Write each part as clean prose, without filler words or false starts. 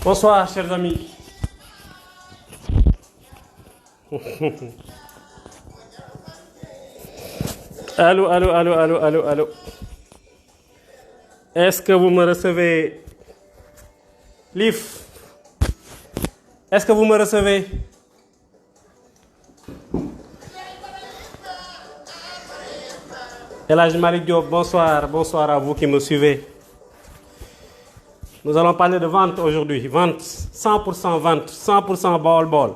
Bonsoir, chers amis. Allô, allô, allô, allô, allô, allô. Est-ce que vous me recevez? Lif, est-ce que vous me recevez? Elhadji Malick Diop, bonsoir, bonsoir à vous qui me suivez. Nous allons parler de vente aujourd'hui. Vente, 100% vente, 100% Baol.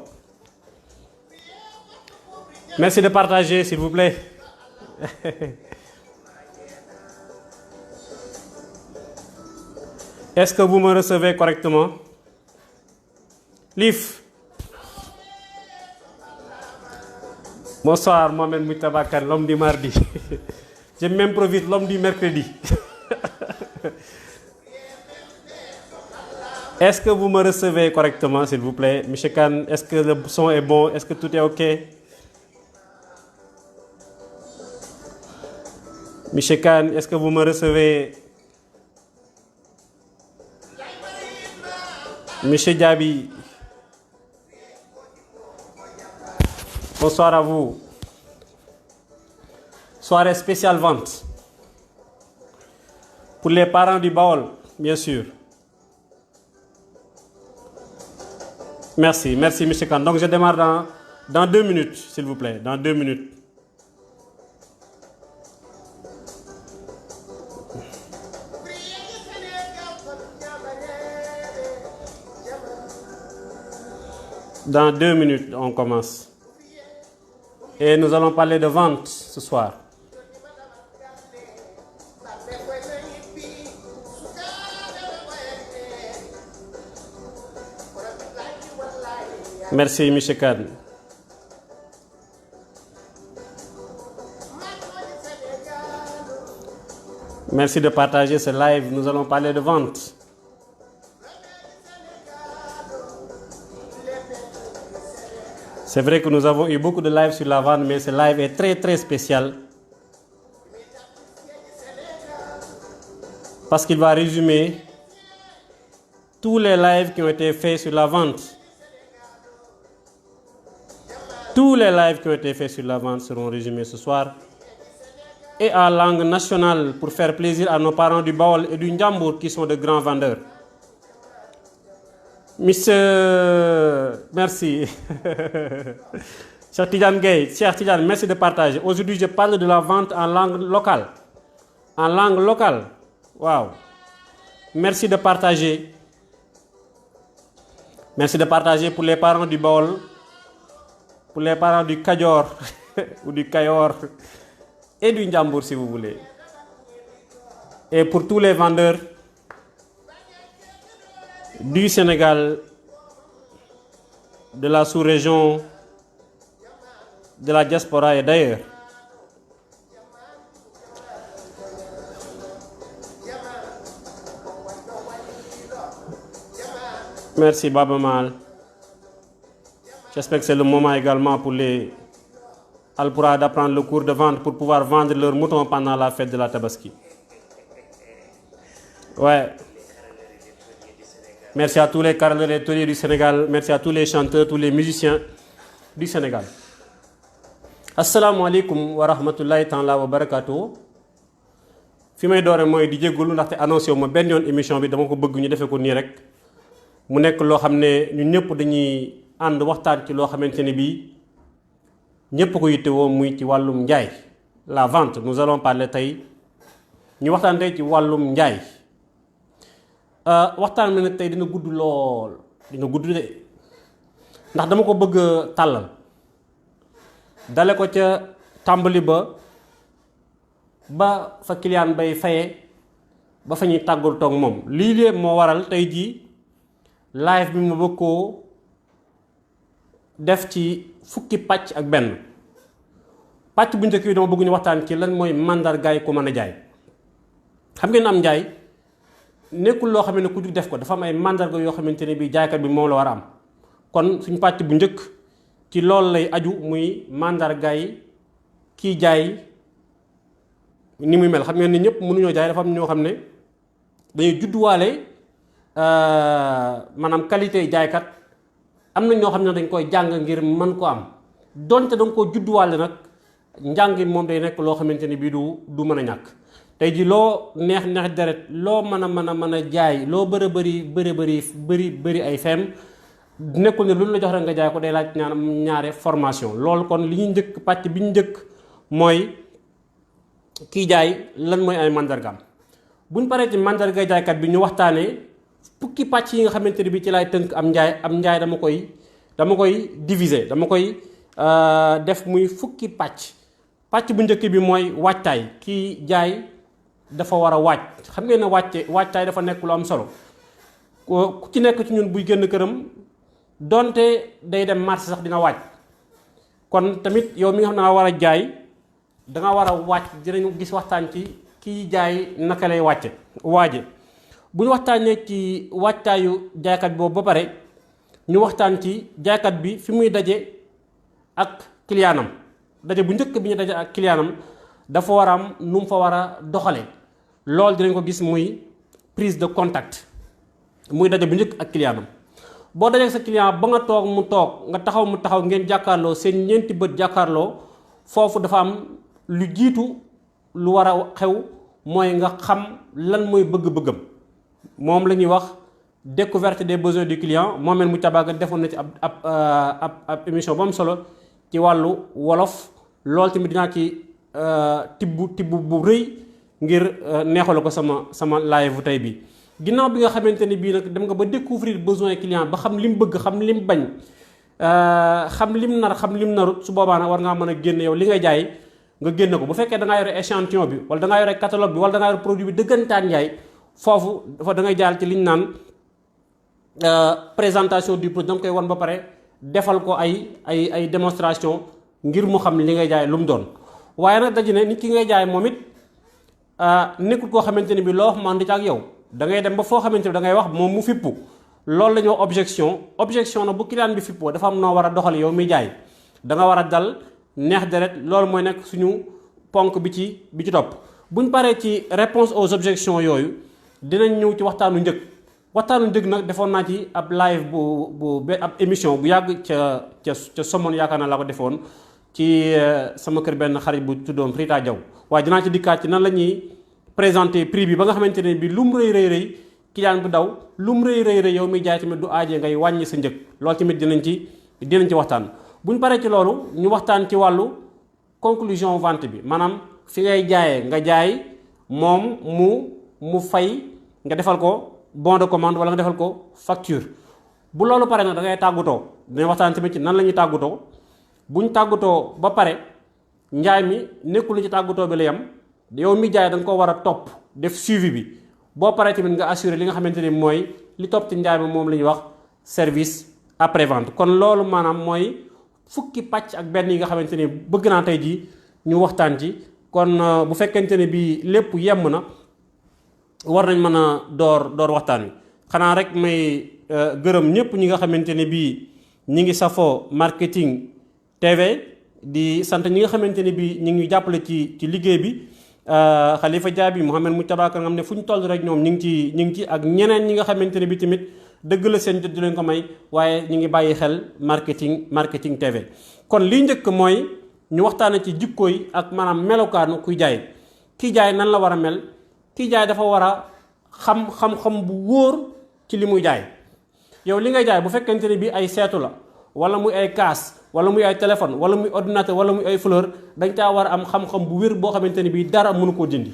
Merci de partager, s'il vous plaît. Est-ce que vous me recevez correctement? Lif. Bonsoir, Mohamed Moutabakan, l'homme du mardi. Je m'improvise l'homme du mercredi. Est-ce que vous me recevez correctement, s'il vous plaît? Monsieur Khan, est-ce que le son est bon? Est-ce que tout est OK? Monsieur Khan, est-ce que vous me recevez? Monsieur Diaby, bonsoir à vous. Soirée spéciale vente. Pour les parents du Baol, bien sûr. Merci, merci, monsieur Khan. Donc je démarre dans 2 minutes, s'il vous plaît. Dans 2 minutes. Dans 2 minutes, on commence. Et nous allons parler de vente ce soir. Merci, M. Khan. Merci de partager ce live. Nous allons parler de vente. C'est vrai que nous avons eu beaucoup de lives sur la vente, mais ce live est très très spécial. Parce qu'il va résumer tous les lives qui ont été faits sur la vente. Tous les lives qui ont été faits sur la vente seront résumés ce soir. Et en langue nationale pour faire plaisir à nos parents du Baol et du Ndiambour qui sont de grands vendeurs. Monsieur, merci. Cheikh Tidiane Gueye, Cheikh Tidiane, merci de partager. Aujourd'hui, je parle de la vente en langue locale. En langue locale. Waouh. Merci de partager. Merci de partager pour les parents du Baol, pour les parents du Kadior ou du Kayor et du Ndiambour si vous voulez. Et pour tous les vendeurs du Sénégal, de la sous-région, de la diaspora et d'ailleurs. Merci Baba Mal. J'espère que c'est le moment également pour les Alpura d'apprendre le cours de vente pour pouvoir vendre leurs moutons pendant la fête de la Tabaski. Ouais. Merci à tous les carreleurs tauliers du Sénégal. Merci à tous les chanteurs, tous les musiciens du Sénégal. Assalamu alaikum wa rahmatullahi ta'ala wa barakatuh. Fi may doore mooy di jéggulu ndaxte annoncé wu ma benn yoon émission bi dama ko bëgg ñu defee ko nii rek mu nekk loo xam ne ñun ñëpp dañuy ànd waxtaan ci loo xamante ne bii ñëpp ko yittewoo muy ci wàllum njaay la vente. Nous allons parler tey ñu waxtaan tey ci wàllum njaay. waxtaan bi nag tey dina gudd lool dina gudd de ndax dama ko bëgg a tàllal dale ko ca tàmbali ba fa client bay faye ba fa ñuy tàggul toog moom lii lépp moo waral tey jii live bi ma bëgg koo def ci fukki pàcc ak benn. pàcc bu njëkk yi dama bëgg ñu waxtaan ci lan mooy màndargaay ku mën a jaay. xam ngeen am njaay nekkul loo xam ne ku jug def ko dafa am ay màndarga yoo xamante ne bii jaaykat bi moom la war a am kon suñu pàcc bu njëkk ci loolu lay aju muy màndargaay kiy jaay ni muy mel. xam ngeen ni ñëpp mënuñoo jaay dafa am ñoo xam ne dañuy judduwaale maanaam qualité jaaykat am na ñoo xam ne dañ koy jàng ngir mën ko am donte da nga koo judduwaale nag njàng moom day nekk loo xamante ni bii du mën a ñàkk. tey ji loo neex deret loo mën a jaay loo bëri ay feem nekkul ne lu la jox rek nga jaay ko day laaj ñaare formation loolu kon li ñu njëkk pàcc bi ñu njëkk mooy kiy jaay lan mooy ay mandargaam. buñ paree ci mandarga jaaykat bi ñu waxtaanee fukki pàcc yi nga xamante ne bi ci laay tënk am njaay dama koy diviser dama koy def muy fukki pàcc bu njëkk bi mooy waajtaay. kiy jaay dafa war a waaj xam ngeen ne waajtaay dafa nekk lu am solo ku ci nekk ci ñun buy génn këram donte day dem marché sax dina waaj kon tamit yow mi nga xam ne nga war a jaay danga war a waaj. dinañu gis waxtaan ci kiy jaay naka lay waaje bu ñu waxtaanee ci waajtaayu jaaykat boobu ba pare ñu waxtaan ci jaaykat bi fi muy daje ak clientam. daje bu njëkk bi ñu daje ak clientam dafa war a am nu mu fa war a doxalee loolu dinañ ko gis muy prise de contact muy daje bu njëkk ak clientam. boo dajee sa client ba nga toog mu toog nga taxaw mu taxaw ngeen jàkkaarloo seen ñeenti bët jàkkaarloo foofu dafa am lu jiitu lu war a xew mooy nga xam lan mooy bëgg-bëggam. moom la ñuy wax découverte des besoins du client. Mohamed Moutabaga defoon na ci ab émission bu am solo ci wàllu wolof loolu tamit dinaa ci tibb bu rëy ngir neexal ko sama live tey bi. ginnaaw bi nga xamante ni bii nag dem nga ba découvrir besoin client ba xam lim bëgg xam lim bañ xam lim nar xam lim narut su boobaa nag war ngaa mën a génne yow li ngay jaay nga génne ko. bu fekkee da ngaa yore échantillon bi wala da ngaa yore catalogue bi wala da ngaa yore produit bi dëggantaan njaay foofu dafa da ngay jaal ci liñ naan présentation du produit da nga koy wan ba pare defal ko ay démonstration ngir mu xam li ngay jaay lu mu doon. waaye nag daji ne nit ki ngay jaay moom it nekkul koo xamante ni bi loo wax man di ci ak yow da ngay dem ba foo xamante ni da ngay wax moom mu fippu. loolu la ñuy wax objection nag bu client bi fippoo dafa am noo war a doxal yow mi jaay da nga war a dal neex deret loolu mooy nekk suñu ponk bi ci topp. buñ paree ci réponse aux objections yooyu dinañ ñëw ci waxtaanu njëg nag defoon naa ci ab live ab émission bu yàgg ca Somone yaakaar naa la ko defoon ci sama kër benn xarit bu tuddoon Rita Diaw. waaye dinaa ci dikkaat ci nan la ñuy présenter prix bi ba nga xamante ne bi lu mu rëy client bu daw lu mu rëy yow miy jaay tamit du aajee ngay wàññi sa njëg loolu tamit dinañ ci waxtaan. buñ paree ci loolu ñu waxtaan ci wàllu conclusion vente bi maanaam fi ngay jaayee nga jaay moom mu fay nga defal ko bon de commande wala nga defal ko facture. bu loolu pare nag da ngay tàggatoo dinañ waxtaan tamit ci nan la ñuy tàggatoo. buñ tàggatoo ba pare njaay mi nekkul ci tàggatoo bi la yam yow mi jaay da nga ko war a topp def suivi bi boo paree tamit nga assurer li nga xamante ni mooy li topp ci njaay mi moom la ñuy wax service après vente. kon loolu maanaam mooy fukki pàcc ak benn yi nga xamante ni bëgg naa tey jii ñu waxtaan ci. kon bu fekkente ne bii lépp yemm na war nañ mën a door waxtaan wi xanaa rek may gërëm ñëpp ñi nga xamante ne bii ñi ngi safoo marketing TV di sant ñi nga xamante ne bii ñi ngi jàppale ci liggéey bi Khalifa Diaby Mohamed Moutabaga nga xam ne fu ñu toll rek ñoom ñi ngi ci ak ñeneen ñi nga xamante ne bii tamit dëgg la seen jot di leen ko may waaye ñi ngi bàyyi xel marketing TV. kon lii njëkk mooy ñu waxtaane ci jikko yi ak maanaam melokaanu kuy jaay. kiy jaay nan la war a mel kiy jaay dafa war a xam bu wóor ci li muy jaay. yow li ngay jaay bu fekkente ne bii ay seetu la wala muy ay kaas wala muy ay téléphone wala muy ordinateur wala muy ay fleur dañ caa war a am xam-xam bu wér boo xamante ne bii dara mënu koo dindi.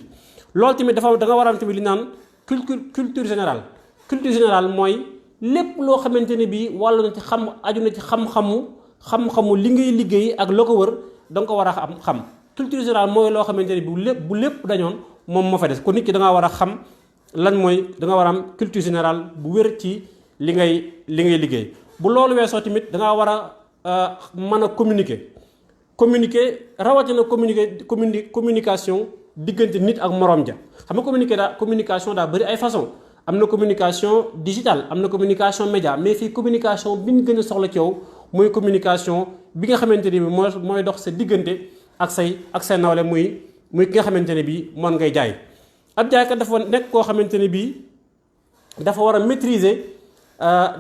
loolu tamit da nga war a am tamit li naan culture générale. culture générale mooy lépp loo xamante ne bii wàllu na ci aju na ci xam-xamu li ngay liggéey ak loo ko wër da nga ko war a xam. culture générale mooy loo xamante ne bii bu lépp dañoon moom moo fa des kon nit ki da ngaa war a xam lan mooy da nga war a am culture générale bu wér ci li ngay liggéey. bu loolu weesoo tamit da ngaa war a mën a communiquer rawatina communication diggante nit ak morom ja. xam nga communication daa bëri ay façon am na communication digitale am na communication média mais fii communication bi ñu gën a soxla ci yow mooy communication bi nga xamante ne bi mooy dox sa diggante ak say nawle muy ki nga xamante ne bii moom ngay jaay. ab jaaykat dafa nekk koo xamante ne bii dafa war a maîtriser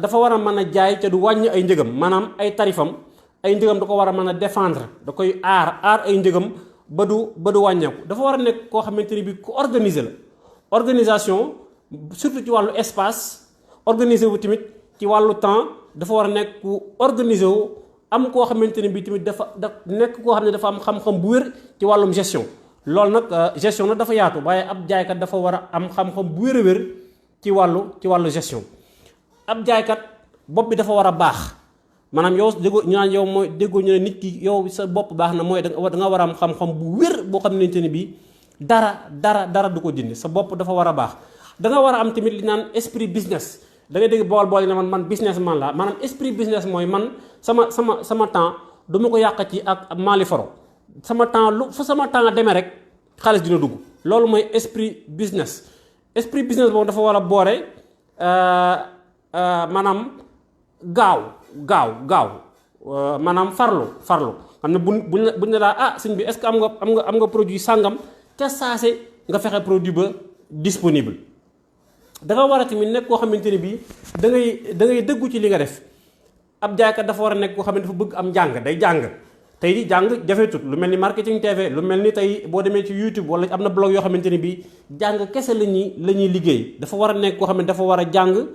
dafa war a mën a jaay te du wàññi ay njëgam maanaam ay tarifam ay njëgam da ko war a mën a défendre da koy aar ay njëgam ba du wàññeeku. dafa war a nekk koo xamante ni bi ku organiser la organisation surtout ci wàllu espace organiser wu tamit ci wàllu temps dafa war a nekk ku organiser wu am koo xamante ni bi tamit dafa nekk koo xam ne dafa am xam-xam bu wér ci wàllum gestion. loolu nag gestion nag dafa yaatu waaye ab jaaykat dafa war a am xam-xam bu wér a wér ci wàllu gestion. ab jaaykat bopp bi dafa war a baax maanaam yow déggoo ñu naan yow mooy déggoo ñu ne nit ki yow sa bopp baax na mooy da nga war a am xam-xam bu wér boo xamante ne bii dara du ko dindi sa bopp dafa war a baax. da nga war a am tamit li naan esprit business da ngay dégg bool ne man businessman la maanaam esprit business mooy man sama temps du ma ko yàq ci ak maali foro sama temps lu fu sama temps demee rek xaalis dina dugg loolu mooy esprit business boobu dafa war a boore maanaam gaaw maanaam farlu xam ne buñ ne laa sëñ bi est-ce que am nga produit sàngam ca saase nga fexe produit ba disponible. da nga war a tamit nekk koo xamante ne bii da ngay dëggu ci li nga def ab jaaykat dafa war a nekk koo xam ne dafa bëgg am njàng day jàng tey di jàng jafetut lu mel ni marketing TV lu mel ni tey boo demee ci YouTube wala am na blog yoo xamante ne bii jàng kese la ñuy liggéey dafa war a nekk koo xam ne dafa war a jàng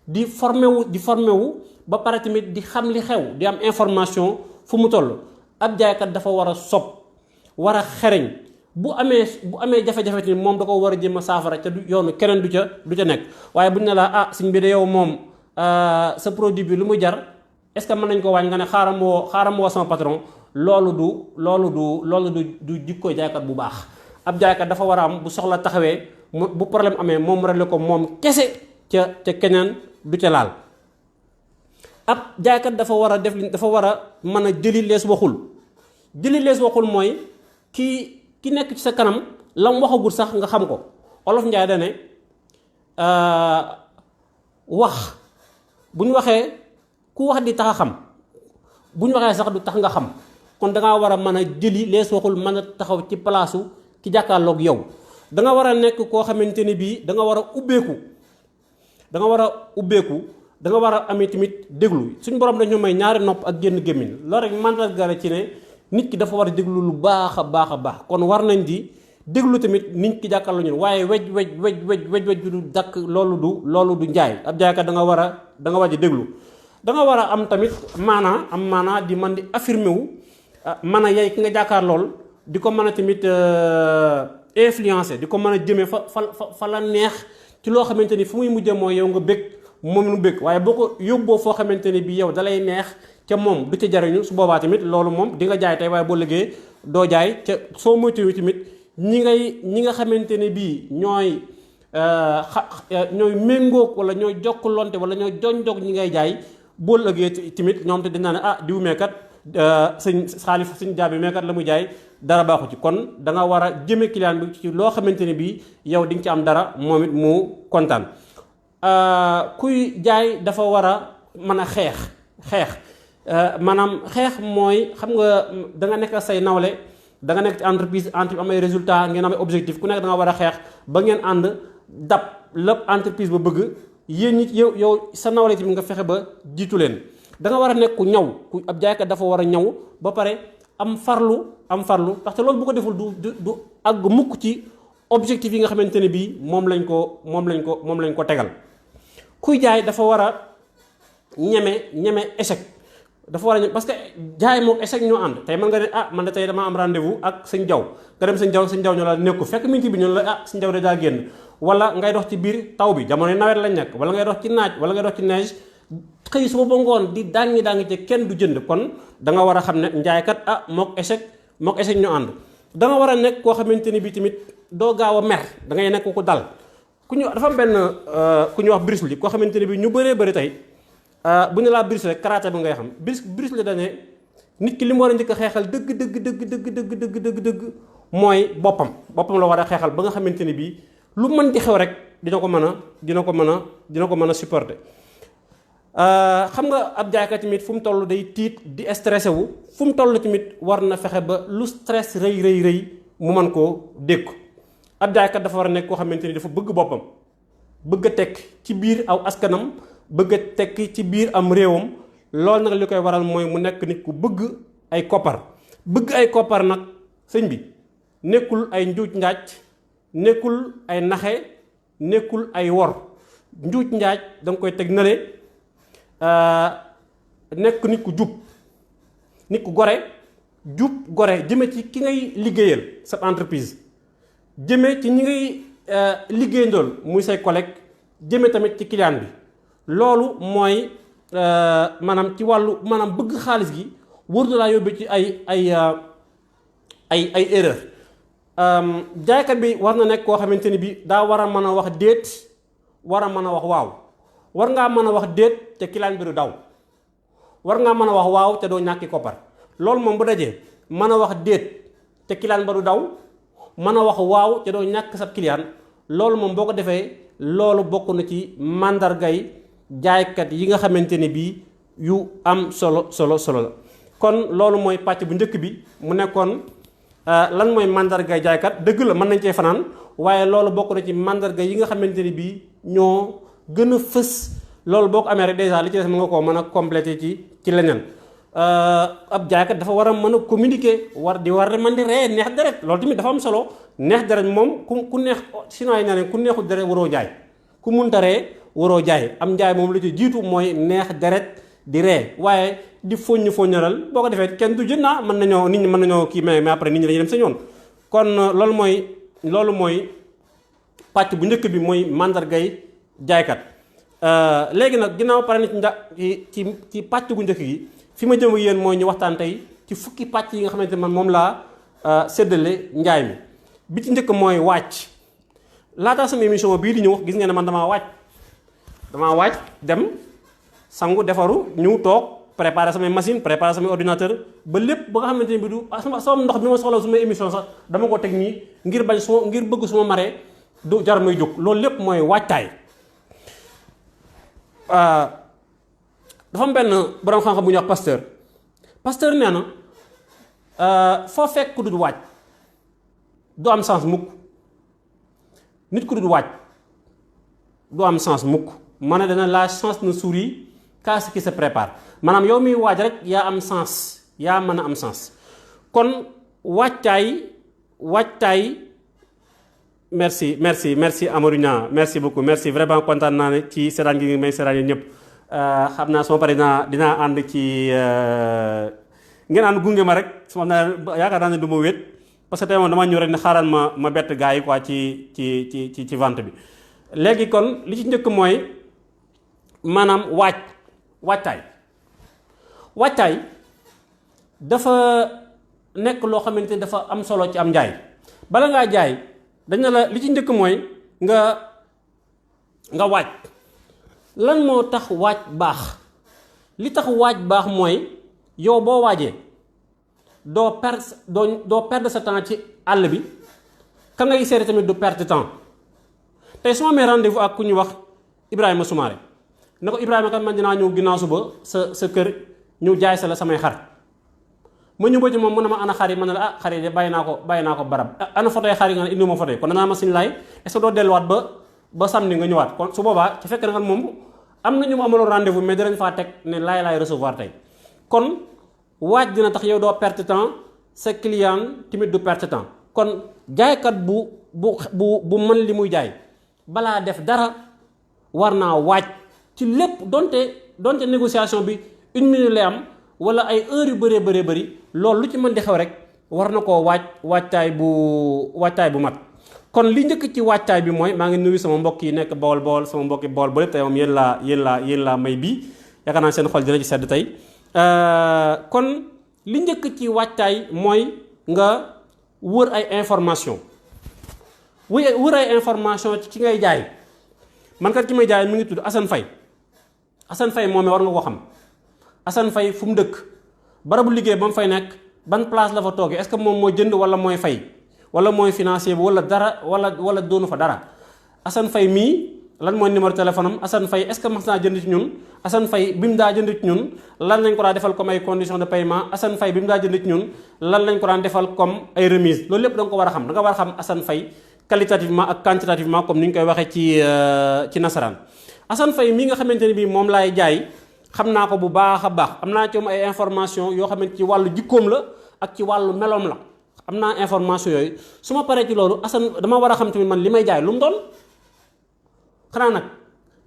di formé wu ba pare tamit di xam li xew di am information fu mu toll. ab jaaykat dafa war a sob war a xereñ bu amee jafe-jafe tamit moom da ko war a jéem a saafara ca du yoonu keneen du ca nekk waaye buñ ne laa suñ bi de yow moom sa produit bi lu muy jar est-ce que mën nañ ko wàññi nga ne xaaral ma woo sama patron loolu du jikko jaaykat bu baax. ab jaaykat dafa war a am bu soxla taxawee bu problème amee moom réglé ko moom kese ca keneen du ca laal. ab jaaykat dafa war a dafa war a mën a jëli lees waxul mooy ki nekk ci sa kanam lam waxagul sax nga xam ko. Olof Njaay da ne wax bu ñu waxee ku wax di tax a xam bu ñu waxee sax du tax nga xam kon da ngaa war a mën a jëli lees waxul mën a taxaw ci palaasu ki jàkkaarloog yow. da nga war a nekk koo xamante ni bii da nga war a ubbeeku da nga war a amee tamit déglu suñu borom dañu may ñaari nopp ak génn gémmiñ loolu rek mandarga la ci ne nit ki dafa war a déglu lu baax a baax kon war nañ di déglu tamit nit ki jàkkaarloo ñun waaye wej du dakk loolu du njaay. ab jaaykat da nga war a déglu da nga war a am tamit maanaa di man di affirmer wu mën a yey ki nga jàkkaar lool di ko mën a tamit influencer di ko mën a jëmee fa la neex ci loo xamante ni fu muy mujjee mooy yow nga bëgg moom nu bëgg waaye boo ko yóbboo foo xamante ni bii yow dalay neex ca moom du ca jariñu su boobaa tamit loolu moom di nga jaay tey waaye boo liggéey doo jaay ca soo moytuwee tamit ñi nga xamante ne bii ñooy méngóog wala ñooy jokkalonte wala ñooy jonjog ñi ngay jaay boo liggéey tamit ñoom te dinaa ne diw meekat sëñ jaabi meekat la mu jaay dara baaxu ci kon da nga war a jëme client bi ci loo xamante ne bii yow di nga ci am dara moom it mu kontaan. kuy jaay dafa war a mën a xeex maanaam xeex mooy xam nga da nga nekk say nawle da nga nekk ci entreprise am ay résultat ngeen am ay objectif ku nekk da nga war a xeex ba ngeen ànd dab lépp entreprise ba bëgg yéen nit yow sa nawle tamit nga fexe ba jiitu leen. da nga war a nekk ku ñaw ku ab jaaykat dafa war a ñaw ba pare am farlu ndaxte loolu bu ko deful du àgg mukk ci objectif yi nga xamante ne bii moom lañ ko tegal. kuy jaay dafa war a ñeme échec dafa war a parce que jaay moom échec ñoo ànd tey mën nga ne man de tey dama am rendez-vous ak sëñ Jaw nga dem sëñ Jaw ñoo la nekku fekk mi ngi ci biir ñoo la sëñ Jaw de daa génn wala ngay dox ci biir taw bi jamono nawet lañ nekk wala ngay dox ci naaj wala ngay dox ci neige xëy suba ba ngoon di daangi ci kenn du jënd kon da nga war a xam ne njaaykat mook échec ñoo ànd. da nga war a nekk koo xamante ni bii tamit doo gaaw a mer da ngay nekk ku dal dafa am benn ku ñuy wax Bruce Lee koo xamante ne bii ñu bëree bëri tey bu ñu laa Bruce rek karaté bi ngay xam Bruce Lee dañ ne nit ki li mu war a njëkk a xeexal dëgg mooy boppam la war a xeexal ba nga xamante ne bii lu mën di xew rek dina ko mën a supporter. xam nga ab jaaykat tamit fu mu toll day tiit di stressé wu fu mu toll tamit war na fexe ba lu stress rëy mu mën koo dékku. ab jaaykat dafa war a nekk koo xamante ni dafa bëgg boppam bëgg a tekk ci biir aw askanam bëgg a tekk ci biir am réewam loolu nag li koy waral mooy mu nekk nit ku bëgg ay koppar bëgg ay koppar nag sëñ bi nekkul ay njuuj njaaj nekkul ay naxe nekkul ay wor njuuj njaaj da nga koy teg nale nekk nit ku jub nit ku gore jub gore jëme ci ki ngay liggéeyal sa entreprise jëme ci ñi ngay liggéeyandool muy say collègue jëme tamit ci client bi loolu mooy maanaam ci wàllu maanaam bëgg xaalis gi wër na laa yóbbu ci ay erreur jaaykat bi war na nekk koo xamante ni bi daa war a mën a wax déet war a mën a wax waaw war ngaa mën a wax déet te client bi du daw war ngaa mën a wax waaw te doo ñàkki koppar loolu moom bu dajee mën a wax déet te client ba du daw mën a wax waaw te doo ñàkk sa client loolu moom boo ko defee loolu bokk na ci màndargay jaaykat yi nga xamante ne bii yu am solo la kon loolu mooy pàcc bu njëkk bi mu nekkoon lan mooy màndargay jaaykat dëgg la mën nañ cee fanaan waaye loolu bokk na ci màndarga yi nga xamante ne bii ñoo gën a fës loolu boo ko amee rek dèjà li ci des mën nga koo mën a complété ci leneen ab jaaykat dafa war a mën a communiquer war di man di ree neex deret loolu tamit dafa am solo neex deret moom ku neex sinon yi ne ku neexul deret waroo jaay ku munta ree waroo jaay am njaay moom lu ci jiitu mooy neex deret di ree waaye di foññaral boo ko defee kenn du jënd naa nit ñi mën nañoo kii mais après nit ñi dañuy dem sa yoon kon loolu mooy pàcc bu njëkk bi mooy màndargay jaaykat léegi nag ginnaaw pare na ci pàcc gu njëkk gi fi ma jëm ak yéen mooy ñu waxtaan tey ci fukki pàcc yi nga xamante man moom laa séddale njaay mi bi ci njëkk mooy wàcc laataa sama émission bii di ñëw gis ngeen ne man damaa wàcc dem sangu defaru ñu toog préparer samay machine préparer samay ordinateur ba lépp ba nga xamante ne bi du sama ndox bi ma soxla suma émission sax dama ko teg nii ngir bëgg suma maree du jar muy jóg loolu lépp mooy waajtaay dafa am benn borom xam-xam bu ñuy wax pasteur nee na foo fekk ku dul waaj du am sens mukk nit ku dul waaj du am sens mukk ma ne dana la chance ne sourit qu'à ce qui se prépare maanaam yow miy waaj rek yaa am sens yaa mën a am sens kon waajtaay merci Amadou Niang merci beaucoup merci vraiment kontaan naa ne ci seetaan gi ngi may seetaan yéen ñëpp xam naa suma pare dinaa ànd ci ngeen ànd gunge ma rek su ma yaakaar naa ne du ma wéet parce que tey moom dama ñëw rek ne xaaral ma bett gars yi quoi ci vente bi léegi kon li ci njëkk mooy maanaam waajtaay dafa nekk loo xamante ni dafa am solo ci am njaay bala ngaa jaay dañ ne la li ci njëkk mooy nga waaj lan moo tax waaj baax li tax waaj baax mooy yow boo waajee doo perdre sa temps ci àll bi ka ngay seere tamit du perdre temps tey su ma amee rendez-vous ak ku ñu wax Ibrahima Soumaré ne ko Ibrahima kat man dinaa ñëw ginnaaw suba sa kër ñu jaay sa la samay xar ma ñëw ba ci moom mu ne ma ana xar yi ma ne la xar yi de bàyyi naa ko barab ana photo yi xar yi nga ne indi ma photo yi kon danaa ma siñ laay est-ce que doo delluwaat ba samedi nga ñëwaat kon su boobaa ci fekk na moom am na ñu mu amaloon rendez-vous mais dinañ faa teg ne laay recevoir tey kon waaj dina tax yow doo perte temps sa client tamit du perte temps kon jaaykat bu mën li muy jaay balaa def dara war naa waaj ci lépp donte négociation bi 1 minute lay am wala ay heures yu bëree bëri loolu lu ci mën di xew rek war na koo waajtaay bu mat kon li njëkk ci waajtaay bi mooy maa ngi nuyu sama mbokk yi nekk Bawol sama mbokki Bawol ba lépp tey moom yéen laa may bii yaakaar naa seen xol dina ci sedd tey kon li njëkk ci waajtaay mooy nga wër ay information wër ay information ci ngay jaay man kat ki may jaay mi ngi tudd Assane Faye moom war nga ko xam Assane Faye fu mu dëkk barabu liggéey ba mu fay nekk ban place la fa toogee est-ce que moom mooy jënd wala mooy fay wala mooy financier bi wala dara wala doonu fa dara Assane Faye mii lan mooy numéro téléphone am Assane Faye est-ce que mas naa jënd ci ñun Assane Faye bi mu daa jënd ci ñun lan lañ ko daa defal comme ay conditions de paiement Assane Faye bi mu daa jënd ci ñun lan lañ ko daan defal comme ay remise loolu lépp da nga ko war a xam da nga war a xam Assane Faye qualitativement ak quantitativement comme ni ñu koy waxee ci nasaraan. Assane Faye mi nga xamante ne bii moom laay jaay xam naa ko bu baax a baax am naa ci ay information yoo xamante ci wàllu jikkoom la ak ci wàllu meloom la am naa information yooyu su ma paree ci loolu Assane dama war a xam tamit man li may jaay lu mu doon xanaa nag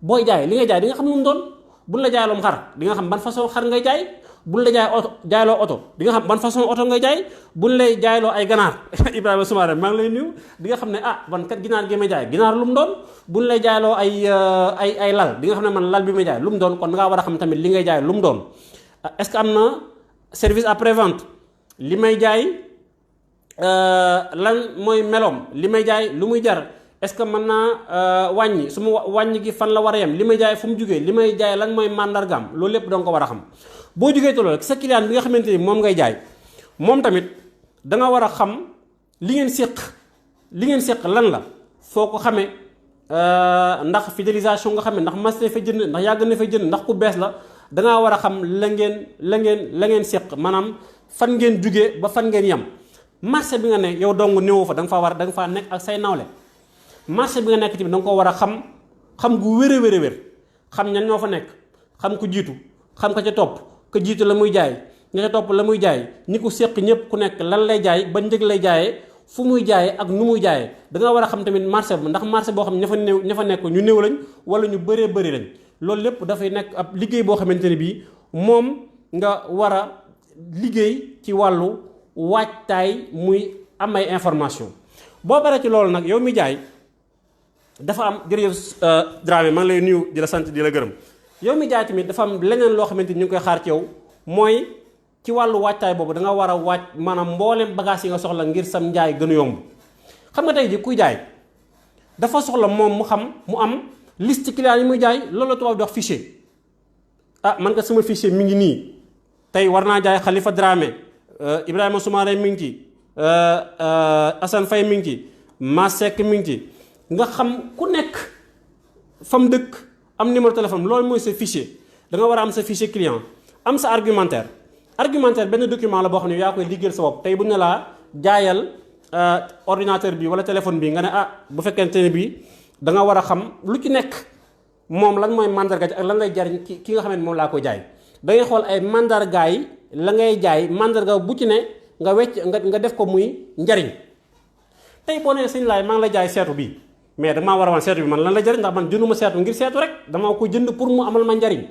booy jaay li ngay jaay di nga xam lu mu doon buñ la jaayloom xar di nga xam ban façon xar ngay jaay buñ la jaay oto jaayloo oto di nga xam ban façon oto ngay jaay buñ lay jaayloo ay ganaar Ibrahima Soumaré maa ngi lay nuyu di nga xam ne ban kat ginaar gi may jaay ginaar lu mu doon buñ lay jaayloo ay lal di nga xam ne man lal bi may jaay lu mu doon kon da ngaa war a xam tamit li ngay jaay lu mu doon est-ce que am na service après vente li may jaay lan mooy meloom li may jaay lu muy jar est-ce que mën naa wàññi su ma wàññi gi fan la war a yem li may jaay fu mu jugee li may jaay lan mooy màndargaam loolu lépp danga ko war a xam boo jugee te loolu sa client bi nga xamante ni moom ngay jaay moom tamit da nga war a xam li ngeen séq lan la foo ko xamee ndax fidélisation nga xamee ndax mas na fa jënd ndax yàgg na fa jënd ndax ku bees la da ngaa war a xam la ngeen séq maanaam fan ngeen jugee ba fan ngeen yem marché bi nga ne yow dong néew fa da nga faa nekk ak say nawle marché bi nga nekk tamit da nga ko war a xam gu wér a wér xam ñan ñoo fa nekk xam ku jiitu xam ka ca topp ka jiitu la muy jaay ña ca topp la muy jaay ñi ko séq ñëpp ku nekk lan lay jaay ba njëg lay jaayee fu muy jaayee ak nu muy jaayee da nga war a xam tamit marché bi ndax marché boo xam ne ña fa nekk ñu néew lañ wala ñu bëree bëri lañ loolu lépp dafay nekk ab liggéey boo xamante ne bii moom nga war a liggéey ci wàllu waajtaay muy am ay information boo baree ci loolu nag yow mi jaay dafa am jërëjëf Dramé maa ngi lay nuyu di la sant di la gërëm yow mi jaay tamit dafa am leneen loo xamante ni ñu ngi koy xaar ci yow mooy ci wàllu waajtaay boobu da nga war a waaj maanaam mboolem bagage yi nga soxla ngir sam njaay gën a yomb xam nga tey ji kuy jaay dafa soxla moom mu am liste client yi muy jaay loolu la tubaab di wax fichier man nga sama fichier mi ngi nii tey war naa jaay Khalifa Dramé Ibrahima Soumaré mi ngi ci Assane Faye mi ngi ci Masek mi ngi ci nga xam ku nekk fam dëkk am numéro téléphone loolu mooy sa fichier da nga war a am sa fichier client am sa argumentaire benn document la boo xam ne yaa koy liggéeyal sa bopp tey bu ñu laa jaayal ordinateur bi wala téléphone bi nga ne bu fekkente ne bi da nga war a xam lu ci nekk moom lan mooy mandarga ak lan lay jariñ ki nga xam ne moom laa koy jaay da ngay xool ay mandarga yi la ngay jaay mandarga bu ci ne nga def ko muy njariñ tey boo nee sëñ laay maa ngi la jaay seetu bi mais damaa war a wan seetu bi man lan la jariñ ndax man jënduma seetu ngir seetu rek dama ko jënd pour mu amal ma njariñ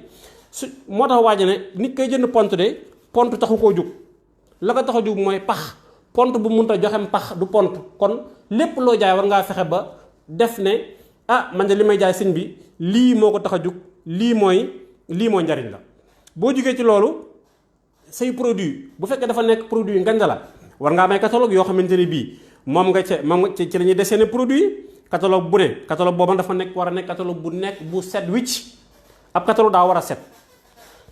moo tax waaja ne nit koy jënd pont de pont taxu koo jug la ko tax a jug mooy pax pont bu munta joxem pax du pont kon lépp loo jaay war ngaa fexe ba def ne man de li may jaay sëñ bi lii moo ko tax a jug lii mooy njariñ la boo jugee ci loolu say produit bu fekkee dafa nekk produit nganda la war ngaa may catalogue yoo xamante ne bii moom ci la ñuy dessiné produit catalogue bu ne catalogue boobu dafa war a nekk catalogue bu set wicc ab catalogue daa war a set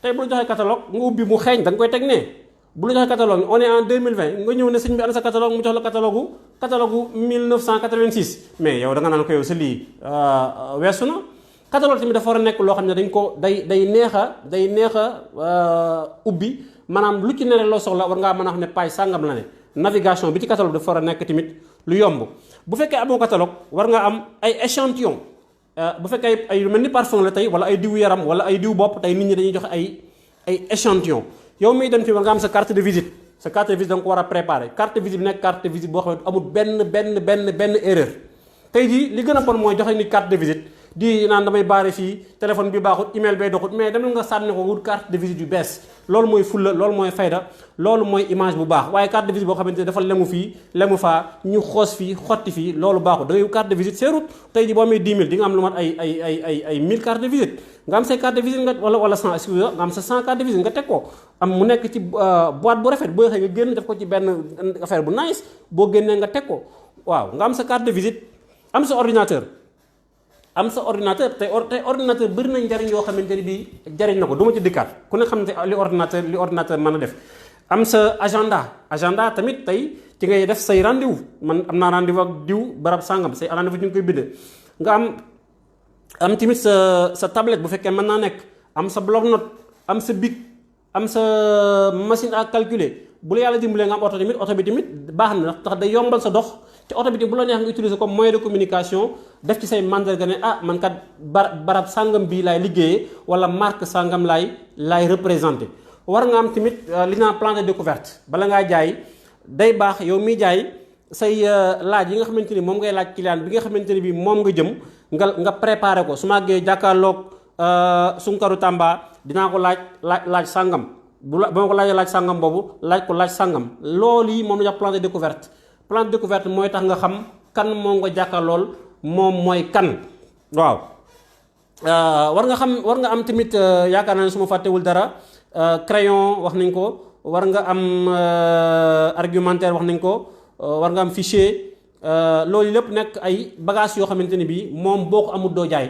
tey bu la joxee catalogue nga ubbi mu xeeñ da nga koy teg ne bu la joxee catalogue on est en 2020 nga ñëw ne sëñ bi ana sa catalogue mu jox la catalogue 1986 mais yow da nga naan ko yow sa lii weesu na catalogue tamit dafa war a nekk loo xam ne dañ ko day neex a ubbi maanaam lu ci ne loo soxla war ngaa mën a xam ne page sàngam la ne navigation bi ci catalogue dafa war a nekk tamit lu yomb bu fekkee amoo catalogue war nga am ay échantillon bu fekkee ay lu mel ni parfum la tey wala ay diwu yaram wala ay diwu bopp tey nit ñi dañuy joxe ay échantillon yow miy dem fii war nga am sa carte de visite sa carte de visite da nga ko war a préparer carte de visite bi nekk carte de visite boo xam ne amul benn erreur tey jii li gën a bon mooy joxe ni carte de visite di naan damay baare fii téléphone bi baaxut email bay doxut mais demal nga sànni ko wut carte de visite yu bees loolu mooy fulla loolu mooy fayda loolu mooy image bu baax waaye carte de visite boo xamante ne dafa lemu fii lemu faa ñu xoos fii xotti fii loolu baaxut da ngay carte de visite seerut tey ji boo amee 10 000 di nga am lu mat ay 1000 carte de visite nga am say carte de visite nga wala 100 excuse nga am sa 100 carte de visite nga teg ko am mu nekk ci boîte bu rafet boo xëy nga génn def ko ci benn affaire bu nice boo génnee nga teg ko waaw nga am sa carte de visite am sa ordinateur tey ordinateur bëri na njariñ yoo xamante ni bii jariñ na ko du ma ci dikkaat ku ne xam ne li ordinateur mën a def am sa agenda tamit tey ci ngay def say rendez-vous man am naa rendez-vous ak diw barab sàngam say rendez-vous ñu ngi koy bind nga am tamit sa tablette bu fekkee mën naa nekk am sa bloc-notes am sa bic am sa machine à calculer bu la yàlla dimbalee nga am oto bi tamit baax na ndax day yombal sa dox ci oto bi bu la neex nga utiliser comme moyen de communication def ci say mandarga ne ah man kat barab sàngam bii laay liggéeyee wala marque sàngam laay représenté. war nga am tamit li ñu naan plan de découverte bala ngaa jaay day baax yow miy jaay say laaj yi nga xamante ni moom ngay laaj client bi nga xamante ni bii moom nga jëm nga préparé ko su ma àggee jàkkaarloog Sunkaru Tamba dinaa ko laaj sàngam bu ma ko laajee laaj sàngam boobu laaj ko laaj sàngam loolu yi moom la ñu wax plan de découverte. plan de découverte mooy tax nga xam kan moo nga jàkkaarlool moom mooy kan waaw war nga am tamit yaakaar naa ne su ma fàttewul dara crayon wax nañ ko war nga am argumentaire wax nañ ko war nga am fichier loolu lépp nekk ay bagages yoo xamante ni bii moom boo ko amul doo jaay.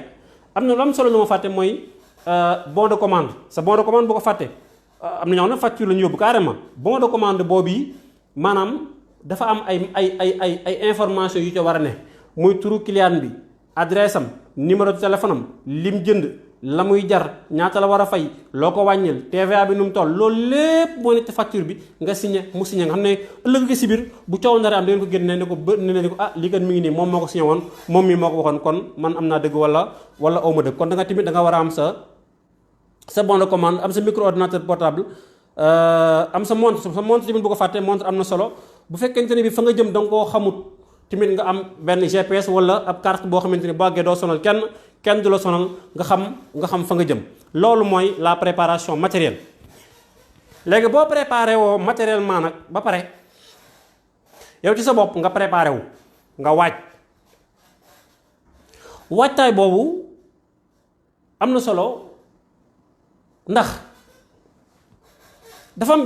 am na lu am solo lu ma fàtte mooy bon de commande sa bon de commande boo ko fàtte am na ñoo xam ne facture la ñu yóbbu carrément bon de commande boobu yi maanaam dafa am ay information yu ca war a ne muy turu client bi adresse am numéro de téléphone am lim jënd la muy jar ñaata la war a fay loo ko wàññil TVA bi nu mu toll loolu lépp moo nekk ci facture bi nga signé mu signé nga xam ne ëllëg gi si biir bu coow ndare am da ngeen ko génne ne ko ne ko ah lii kat mi ngi nii moom moo ko signé woon moom mii moo ko waxoon kon man am naa dëgg wala awma dëgg kon da nga tamit da nga war a am sa bon de commande am sa micro ordinateur portable am sa montre tamit bu ko fàtte montre am na solo bu fekkente ne bi fa nga jëm da nga koo xamut tamit nga am benn GPS wala ab carte boo xamante ni boo àggee doo sonal kenn du la sonal nga xam fa nga jëm loolu mooy la préparation matérielle. léegi boo préparé woo matériellement nag ba pare yow ci sa bopp nga préparé wu nga waajtaay boobu am na solo ndax dafa am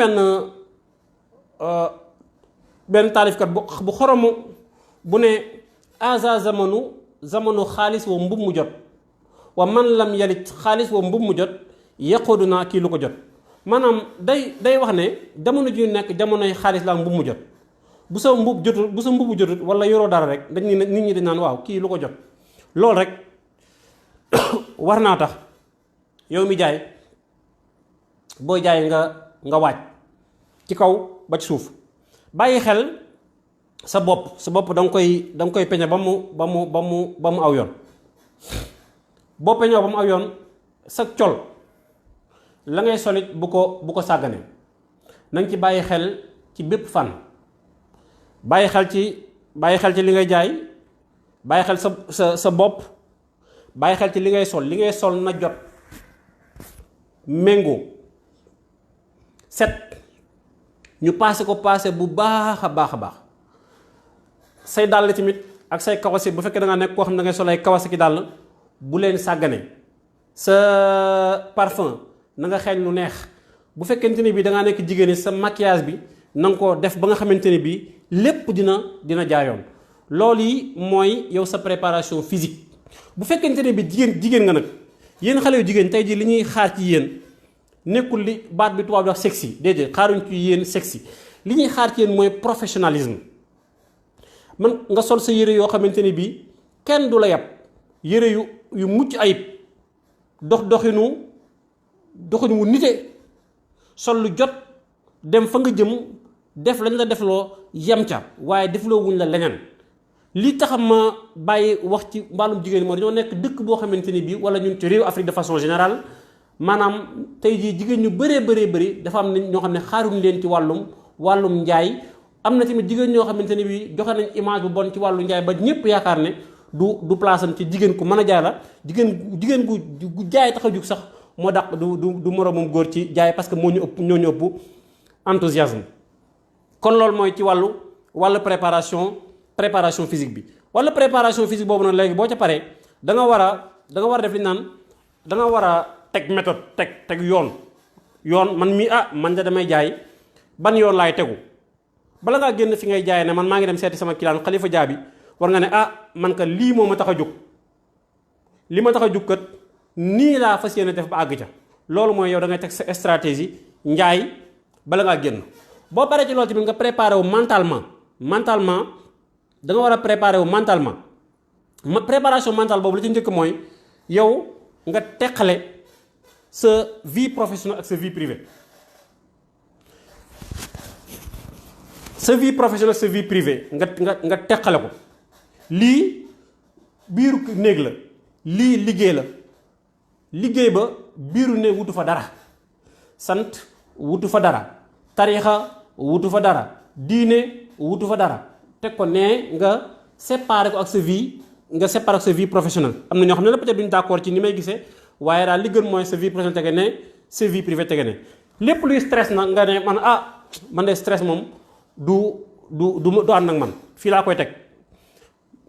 benn taalifkat bu xoromu bu ne aza zamanu xaalis wa mbub mu jot wa man lam yalit xaalis wa mbub mu jot yaqoodu naa kii lu ko jot maanaam day wax ne jamono ji nekk jamonoy xaalis la mbub mu jot bu sa mbubu jotut wala yoroo dara rek nit ñi dañ naan waaw kii lu ko jot loolu rek war naa tax yow mi jaay booy jaay nga waaj ci kaw ba ci suuf bàyyi xel sa bopp da nga koy peñe ba mu aw yoon boo peñoo ba mu aw yoon sa col la ngay solit bu ko sàggane nañ ci bàyyi xel ci bépp fan bàyyi xel ci li ngay jaay bàyyi xel sa bopp bàyyi xel ci li ngay sol na jot méngoo set ñu paase bu baax a baax say dàll tamit ak say kawas bu fekkee da nga nekk koo xam ne da ngay sol ay kawas ki dàll bu leen sàggane sa parfum na nga xeeñ lu neex bu fekkente ne bii da ngaa nekk jigéen ñi sa maquillage bi na nga ko def ba nga xamante ne bii lépp dina jaayoon loolu yi mooy yow sa préparation physique bu fekkente ne bi jigéen nga nag yéen xale yu jigéen tey jii li ñuy xaar ci yéen nekkul li baat bi tubaab di wax sexy déedéet xaaruñ ci yéen sexy li ñuy xaar ci yéen mooy professionnalisme man nga sol sa yére yoo xamante ne bii kenn du la yab yére yu mucc ayib doxinu wu nite sol lu jot dem fa nga jëm def lañ la defloo yem ca waaye defloo wuñ la leneen li tax ma bàyyi wax ci mbaalum jigéen moo dañoo nekk dëkk boo xamante ni bii wala ñun ci réew Afrique de façon générale maanaam tey jii jigéen ñu bëri dafa am ñoo xam ne xaaruñ leen ci wàllum njaay am na tamit jigéen ñoo xamante ne bii joxe nañ image bu bon ci wàllu njaay ba ñëpp yaakaar ne du place am ci jigéen ku mën a jaay la jigéen gu jaay tax a jug sax moo dàq du moroomam góor ci jaay parce que ñoo ñu ëpp enthousiasme kon loolu mooy ci wàllu préparation physique bi wala préparation physique boobu nag léegi boo ca paree da nga war a def li naan da nga war a teg méthode teg yoon man mii man da damay jaay ban yoon laay tegu bala ngaa génn fi ngay jaay ne man maa ngi dem seeti sama client Khalifa Dia war nga ne man ka lii moo ma tax a jóg li ma tax a jóg kat nii laa fas yéene def ba àgg ca loolu mooy yow da ngay teg sa stratégie njaay bala ngaa génn boo paree ci loolu tamit nga préparé wu mentalement da nga war a préparé wu mentalement préparation mentale boobu la ci njëkk mooy yow nga teqale sa vie professionnelle ak sa vie privée sa vie professionnelle sa vie privée nga teqale ko. lii biiru néeg la, lii liggéey la, liggéey ba biiru néeg wutu fa dara, sant wutu fa dara, tariixa wutu fa dara, diine wutu fa dara. teg ko nee nga séparé ko ak sa vie, nga séparé ko sa vie professionnelle. am na ñoo xam ne peut-être duñu d'accord ci ni may gisee, waaye daal li gën mooy sa vie professionnelle tege ne, sa vie privée tege ne. lépp luy stress nag nga ne man de stress moom du ànd ak man, fii laa koy teg.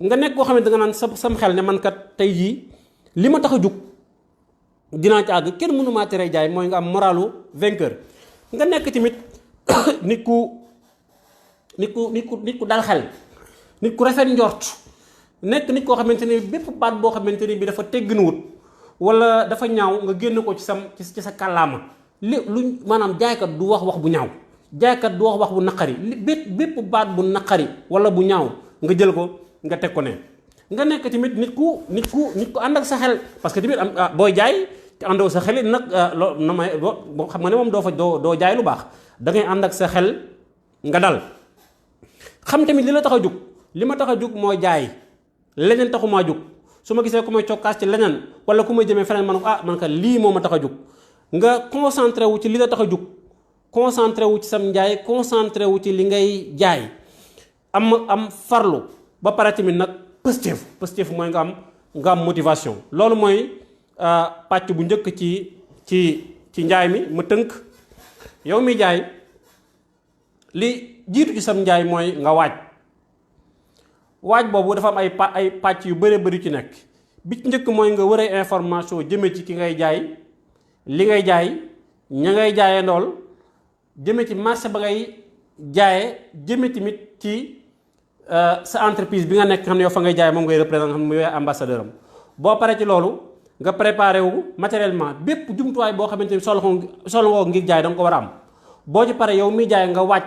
nga nekk koo xam ne da nga naan sam xel ne man kat tey jii li ma tax a jug dinaa ci àgg, kenn mënu maa tere jaay, mooy nga am moralu vainqueur. nga nekk tamit nit ku dal xel, nit ku rafet njort, nekk nit koo xamante ni bépp baat boo xamante ni bi dafa tegginuwut wala dafa ñaaw nga génn ko ci sa kàllaama. lu maanaam jaaykat du wax bu ñaaw, jaaykat du wax bu naqari, bépp baat bu naqari wala bu ñaaw nga jël ko nga teg ko ne. nga nekk tamit nit ku ànd ak sa xel, parce que tamit booy jaay te àndoo sa xel it nag boo xam nga ne moom doo jaay lu baax, da ngay ànd ak sa xel nga dal. xam tamit li la tax a jug, li ma tax a jug mooy jaay, leneen taxu maa jug. su ma gisee ku may cokkaas ci leneen wala ku may jëmee feneen man ka lii moo ma tax a jug. nga concentré wu ci li la tax a jug, concentré wu ci sam njaay, concentré wu ci li ngay jaay, am farlu ba pare tamit nag positif mooy nga am motivation. loolu mooy pàcc bu njëkk ci njaay mi. ma tënk, yow mi jaay li jiitu ci sam njaay mooy nga waaj boobu dafa am ay pàcc yu bari ci nekk. bi ci njëkk mooy nga wëree information jëme ci ki ngay jaay, li ngay jaay, ña ngay jaayee ndool, jëme ci marché ba ngay jaayee, jëme tamit ci sa entreprise bi nga nekk xam ne yow fa ngay jaay moom ngay représenté, xam ne muy ambassadeur am. boo paree ci loolu nga préparé wu matériellement, bépp jumtuwaay boo xamante ni soxla ngoo ngir jaay da nga ko war a am. boo ci pare yow miy jaay nga waaj,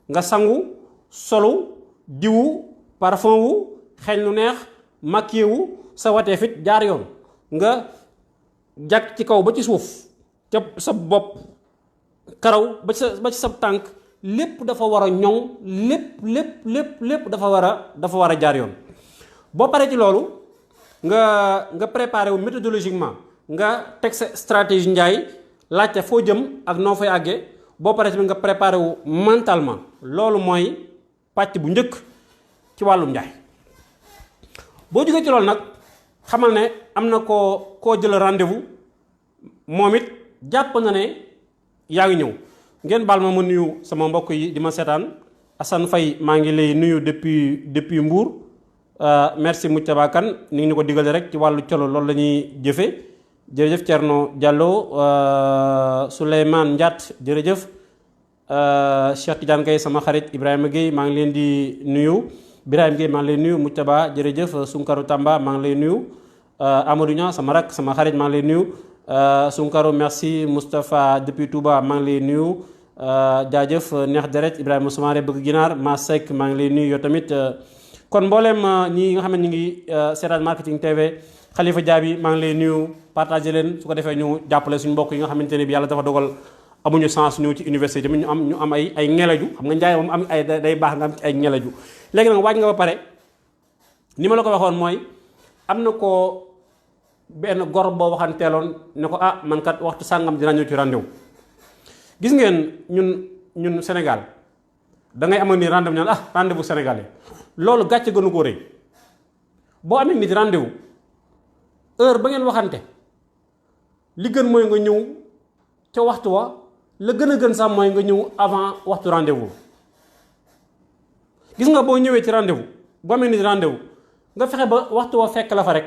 nga sangu, solu, diwu, parfum wu, xeeñ lu neex, maquillé wu, sa watee fit jaar yoon, nga jàkk ci kaw ba ci suuf, ca sa bopp, karaw ba ci sa tànk, lépp dafa war a ñoŋ, lépp dafa war a jaar yoon. boo paree ci loolu nga préparé wu méthodologiquement, nga teg sa stratégie njaay, laajte foo jëm ak noo fay àggee. boo paree tamit nga préparé wu mentalement. loolu mooy pàcc bu njëkk ci wàllum njaay. boo jógee ci loolu nag xamal ne am na koo jël rendez-vous, moom it jàpp na ne yaa ngi ñëw. ngeen baal ma nuyu sama mbokk yi di ma seetaan. Assane Faye maa ngi lay nuyu depuis Mbour. merci Moutaba Kane ni ngi ñu ko digale rek ci wàllu colo loolu la ñuy jëfe. jërëjëf Thierno Diallo, Souleymane Ndiat jërëjëf, Cheikh Tidiane Gueye sama xarit, Ibrahima Gueye maa ngi leen di nuyu, Birahim Gueye maa ngi lay nuyu, Moutaba jërëjëf, Sunkaru Tamba maa ngi lay nuyu, Amadou Niang sama rak sama xarit maa ngi lay nuyu, Sunkaru merci, Moustapha depuis Touba maa ngi lay nuyu, jaajëf neex deret, Ibrahima Soumaré bëgg ginaar, Ma Seck maa ngi lay nuyu yow tamit. kon mboolem ñi nga xam ne ñu ngi seetaan Marketing TV, Khalifa Diaby maa ngi lay nuyu, partagé leen su ko defee ñu jàppale suñu mbokk yi nga xamante ne bi yàlla dafa dogal amuñu chance ñëw ci université tamit ñu am ay ngelaju. xam nga njaay moom am ay day baax nga am ci ay ngelaju. léegi nag waaj nga ba pare, ni ma la ko waxoon mooy am na ko benn gor boo waxanteeloon ne ko man kat waxtu sàngam dinaa ñëw ci rendez-vous. gis ngeen ñun Sénégal da ngay amoon ni rendez-vous ñaan rendez-vous sénégalais, loolu gàcce gënu ko rëy. boo amee nit rendez-vous heure ba ngeen waxante, li gën mooy nga ñëw ca waxtu wa, la gën a gën sax mooy nga ñëw avant waxtu rendez-vous. gis nga boo ñëwee ci rendez-vous, boo amee nit rendez-vous nga fexe ba waxtu wa fekk la fa rek,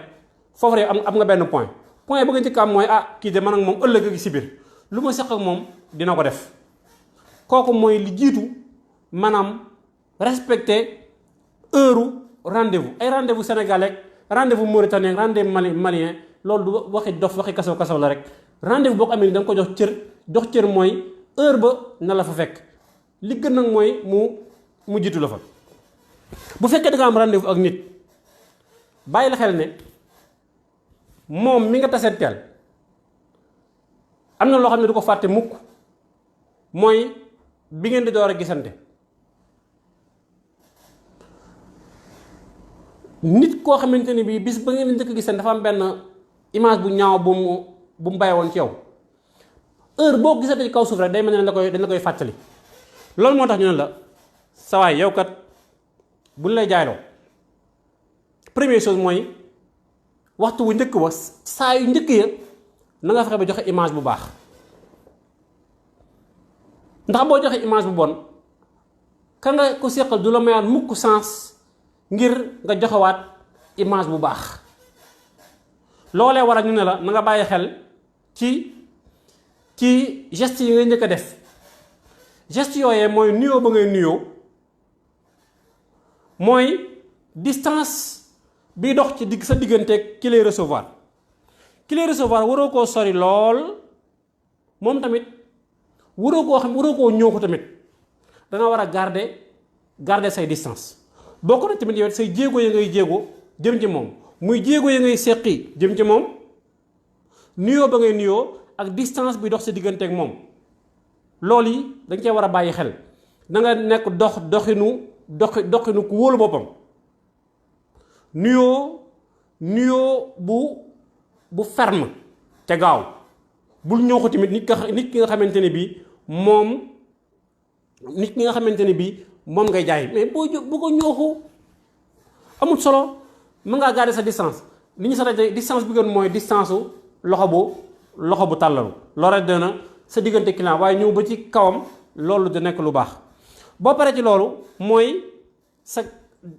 foofu rek am nga benn point ba nga njëkk am mooy kii de man ak moom ëllëg gi si biir lu ma seq ak moom dina ko def. kooku mooy li jiitu, maanaam respecter heure rendez-vous. ay rendez-vous sénégalais, rendez-vous mauritanien, rendez-vous malien, loolu du waxi dof waxi kasaw la rek. rendez-vous boo ko amee ni da nga ko jox cër mooy heure ba na la fa fekk. li gën nag mooy mu jiitu la fa. bu fekkee da nga am rendez-vous ak nit, bàyyi la xel ne moom mi nga taseeteel am na loo xam ne du ko fàtte mukk, mooy bi ngeen di door a gisante nit koo xamante ni bii bis ba ngeen njëkk gis dafa am benn image bu ñaaw bu mu bàyyi woon ci yow heure boo gisatee ci kaw suuf rek day mel ne dañ la koy fàttali. loolu moo tax ñu ne la sawaay yow kat buñ lay jaayloo première chose mooy waxtu wu njëkk ba saa yu njëkk ya na nga fexe ba joxe image bu baax ndax boo joxe image bu bon ka nga ko séqal du la mayaat mukk sens ngir nga joxewaat image bu baax. loolee war a ñu ne la na nga bàyyi xel ci geste yi ngay njëkk a def geste yooyee mooy nuyoo ba ngay nuyoo mooy distance bi dox ci sa digganteeg ki lay recevoir waroo koo sori lool moom tamit waroo koo ñëw ko tamit da nga war a garder say distance bokk na tamit yow say jéego ya ngay jéego jëm ci moom muy jéego ya ngay seqi jëm ci moom nuyoo ba ngay nuyoo ak distance bi dox sa digganteeg moom loolu yi dañ cee war a bàyyi xel na nga nekk doxinu ku wóolu boppam nuyoo bu ferme te gaaw bul ñëw ko tamit nit ki nga xamante ne bii moom ngay jaay mais bu ko ñooxu amul solo mën ngaa garder sa distance li ñu sa distance bi gën mooy distance loxo bu tàllalu loolu rek dina sa diggante client waaye ñëw ba ci kawam loolu da nekk lu baax. boo paree ci loolu mooy sa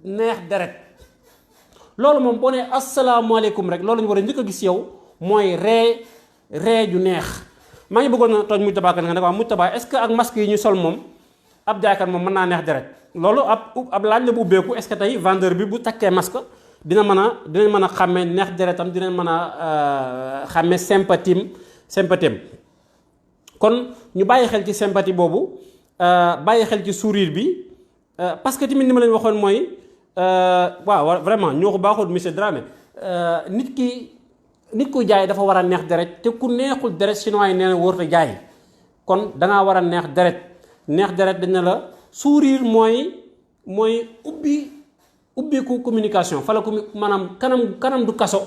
neex deret loolu moom boo nee asalaamaaleykum rek loolu ñu war a njëkk a gis yow mooy ree ju neex. maa ngi bëggoon a tooñ Moujtaba Kane nga ne waaw Moujtaba est-ce que ak masque yi ñu sol moom ab jaaykat moom mën naa neex deret loolu ab laaj la bu ubbeeku est-ce que tey vendeur bi bu takkee masque dinañ mën a xàmmee neex deretam dinañ mën a xàmmee sympathie kon ñu bàyyi xel ci sympathie boobu bàyyi xel ci sourire bi parce que tamit ni ma leen waxoon mooy waaw vraiment ñoo ko baaxul monsieur Dramé nit ku jaay dafa war a neex deret te ku neexul deret chinois yi nee na wóorut a jaay kon dangaa war a neex deret dañ ne la sourire mooy ubbiku communication fa la ko maanaam kanam du kaso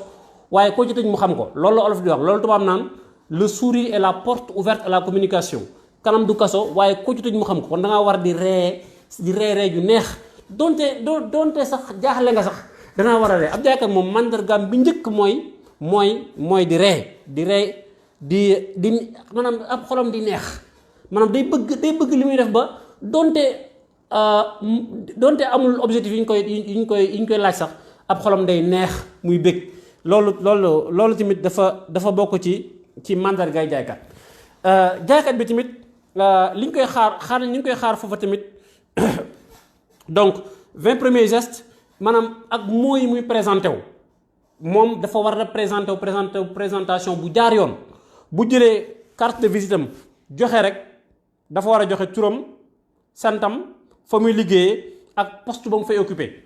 waaye koo ci tëj mu xam ko loolu la olof di wax loolu tubaab naan le sourire est la porte ouverte à la communication kanam du kaso waaye koo ci tëj mu xam ko kon dangaa war di ree ju neex donte sax jaaxle nga sax dangaa war a ree ab jaaykat moom mandargaam bi njëkk mooy di ree di maanaam ab xolam di neex maanaam day bëgg li muy def ba donte amul objectif yi ñu koy laaj sax ab xolam day neex muy bëgg loolu tamit dafa bokk ci mandargaay jaaykat bi tamit li ñu koy xaar foofa tamit donc 20 premiers gestes maanaam ak mooy muy présenté wu moom dafa war a présentation bu jaar yoon bu jëlee carte de visite am joxe rek dafa war a joxe turam santam fa muy liggéeyee ak poste ba mu fay occupé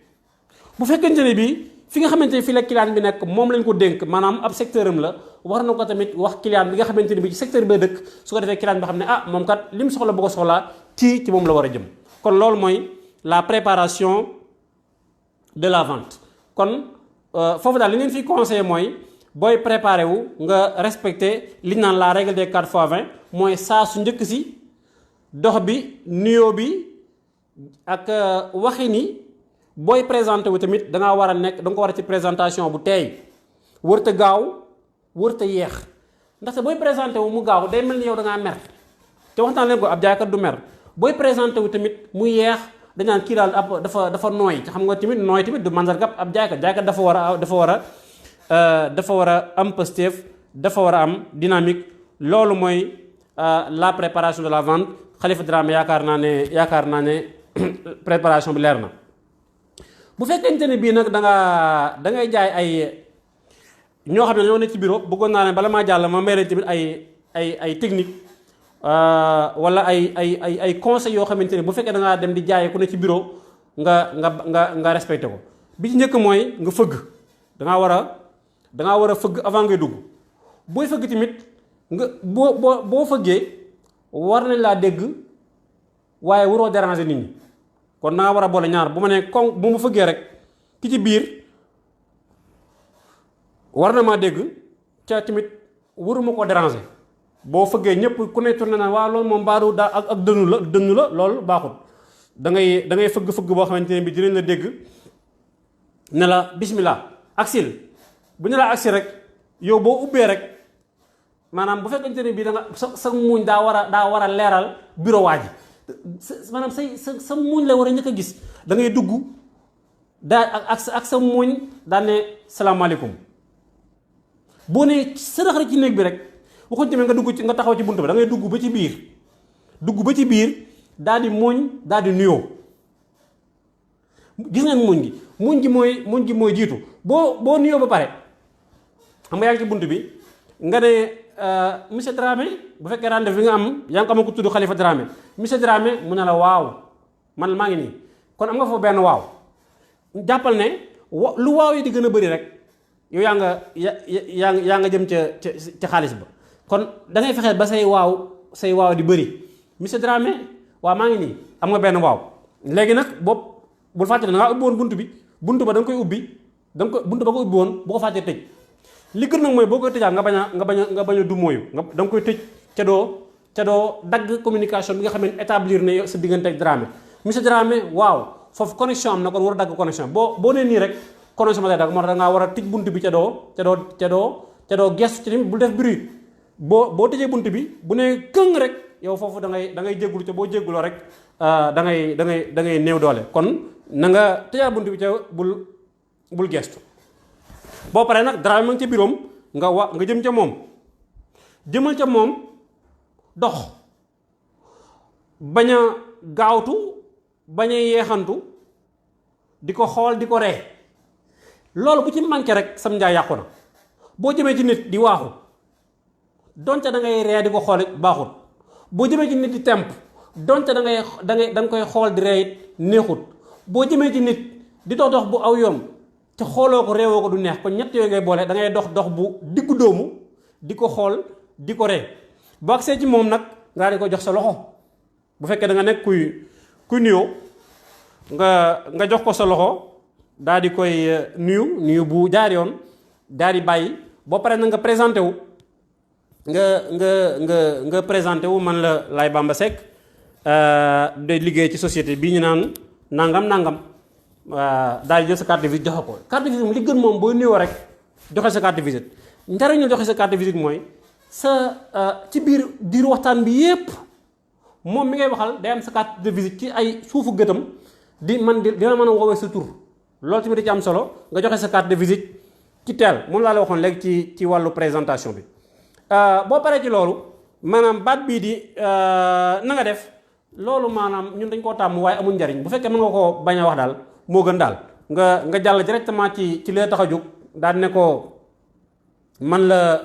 bu fekkente ne bii fi nga xamante ne fii la client bi nekk moom lañ ko dénk maanaam ab secteur am la war na ko tamit wax client bi nga xamante ne bii ci secteur bi dëkk su ko defee client bi xam ne moom kat li mu soxla bu ko soxlaa ci moom la war a jëm kon loolu mooy la préparation de la vente kon foofu daal li ngeen fiy conseillé mooy booy préparé wu nga respecté li ñu naan la règle des 4x20 mooy saa su njëkk si dox bi nuyoo bi ak waxi ni booy présenté wu tamit dangaa war a nekk da nga ko war a ci présentation bu teey wërta gaaw wërta yeex ndaxte booy présenté wu mu gaaw day mel ni yow da ngaa mer te waxtaan leen ko ab jaaykat du mer booy présenté wu tamit mu yeex dañ naan kii daal dafa nooy xam nga tamit nooy tamit du mandarga ab jaaykat dafa war a am Pastef dafa war a am dynamique loolu mooy la préparation de la vente Khalifa Dramé yaakaar naa ne préparation bi leer na. bu fekkente ne bii nag da ngay jaay ay ñoo xam ne ñoo ne ci bureau bëggoon naa ne bala maa jàll ma may leen tamit ay technique wala ay conseils yoo xamante ne bu fekkee da ngaa dem di jaayee ku ne ci bureau nga respecté ko bi ci njëkk mooy nga fëgg dangaa war a fëgg avant ngay dugg booy fëgg tamit nga boo fëggee war nañ laa dégg waaye waroo déranger nit ñi kon dangaa war a boole ñaar bu ma nee kon bu ma fëggee rek ki ci biir war na maa dégg ca tamit waruma ko déranger boo fëggee ñëpp ku ne tourné na waaw loolu moom baadu daa ak dënnu la loolu baaxul da ngay fëgg boo xamante ne bi dinañ la dégg ne la bismillah aksil bu ñu la aksil rek yow boo ubbee rek maanaam bu fekkente ne bii da nga sa muuñ daa war a leeral bureau waa ji maanaam sa muuñ la war a njëkk a gis da ngay dugg daa ak sa muuñ daan ne salaamaaleykum boo nee sërëx rek ci néeg bi rek waxuñ tamit nga taxaw ci bunt bi da ngay dugg ba ci biir daal di muuñ daal di nuyoo gis ngeen muuñ gi mooy jiitu boo nuyoo ba pare xam nga yaa ngi ci bunt bi nga ne monsieur Dramé bu fekkee rendez-vous bi nga am yaa ngi ko am ko tudd Khalifa Dramé monsieur Dramé mu ne la waaw man maa ngi nii kon am nga foofu benn waaw jàppal ne lu waaw yi di gën a bëri rek yow yaa nga jëm ca xaalis ba kon da ngay fexee ba say waaw di bëri monsieur Dramé waaw maa ngi nii am nga benn waaw léegi nag boobu bul fàtte ne da ngaa ubbi woon bunt ba da nga koy ubbi bunt ba ko ubbi woon bu ko fàttee tëj li gën nag mooy boo koy tëjaat nga bañ a du mooyu da nga koy tëj ca doo dagg communication bi nga xam ne établir ne sa diggante ak Dramé monsieur Dramé waaw foofu connexion am na kon war a dagg connexion boo nee nii rek connexion ba day dagg moo tax da ngaa war a tëj bunt bi ca doo gestu ci tamit bul def bruit boo tëjee bunt bi bu nee këng rek yow foofu da ngay jéggulu ca boo jégguloo rek da ngay néew doole kon na nga tëjaat bunt bi ca bul gestu boo paree nag Dramé ma ngi ca biroom nga jëm ca moom jëmal ca moom dox bañ a gaawtu bañ a yeexantu di ko xool di ko ree loolu bu ci manqué rek sam njaay yàqu na boo jëmee ci nit di waaxu donte da ngay ree di ko xool it baaxut boo jëmee ci nit di temp donte da nga koy xool di ree it neexut boo jëmee ci nit di dox bu aw yoon te xooloo ko réewoo ko du neex kon ñett yooyu ngay boole da ngay dox bu diggu doomu di ko xool di ko ree boo agsee ci moom nag nga di ko jox sa loxo bu fekkee da nga nekk kuy nuyoo nga jox ko sa loxo daal di koy nuyu bu jaar yoon daal di bàyyi boo paree na nga présenté wu nga présenté wu man la Laye Bamba Seck day liggéey ci société bii ñu naan nangam daal di jël sa carte de visite joxe ko carte de visite moom li gën moom booy nuyoo rek joxe sa carte de visite njariñu joxe sa carte de visite mooy sa ci biir waxtaan bi yépp moom mi ngay waxal day am sa carte de visite ci ay suufu gëtam dina mën a woowee sa tur loolu tamit da ci am solo nga joxe sa carte de visite ci teel moom laa la waxoon léegi ci wàllu présentation bi boo paree ci loolu maanaam baat bii di na nga def loolu maanaam ñun dañ koo tàmm waaye amul njariñ bu fekkee mën nga koo bañ a wax daal moo gën daal nga jàll directement ci li tax a jóg daal ne ko man la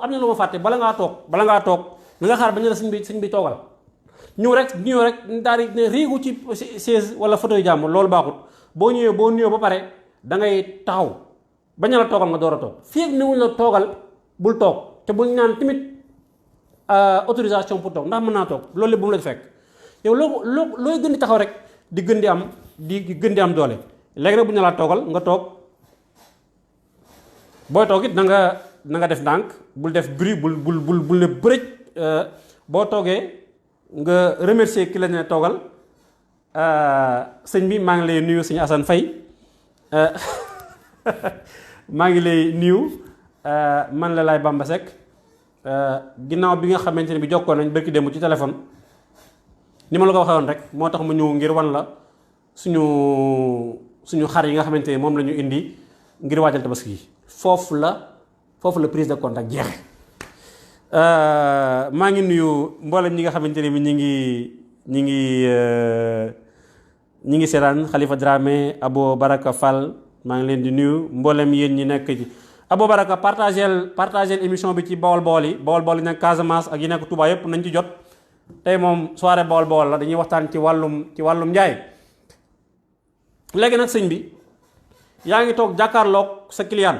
am na lu ma fàtte bala ngaa toog na nga xaar ba ñu la sëñ bi toogal ñëw rek daal di ne riigu ci chaise wala fauteuil jàmbur loolu baaxut boo nuyoo ba pare da ngay taxaw bañ la toogal nga door a toog fii ak newuñ la toogal bul toog te bul ñaan tamit autorisation pour toog ndax mën naa toog loolu lépp bu mu la fekk yow looy gën di taxaw rek di gën di am doole léegi nag bu ñu laa toogal nga toog booy toog it na nga def ndànk bul def bruit bul ne bërëj boo toogee nga remercier ki la ne toogal sëñ bi maa ngi lay nuyu sëñ Assane Faye maa ngi lay nuyu man la Laye Bamba Seck ginnaaw bi nga xamante ne bi jokkoo nañ bërki démb ci téléphone ni ma la ko waxee woon rek moo tax mu ñëw ngir wan la suñu xar yi nga xamante ne moom la ñu indi ngir waajal tabaski yi foofu la prise de contact jeexe maa ngi nuyu mboolem ñi nga xamante ne bi ñi ngi seetaan Khalifa Dramé Abo Baraka Fall maa ngi leen di nuyu mboolem yéen ñi nekk ci Abo Baraka partagel émission bi ci Bawol yi nekk Casamance ak yi nekk Touba yëpp nañ ci jot tey moom soirée Bawol la dañuy waxtaan ci wàllum njaay léegi nag sëñ bi yaa ngi toog jàkkaarloog sa client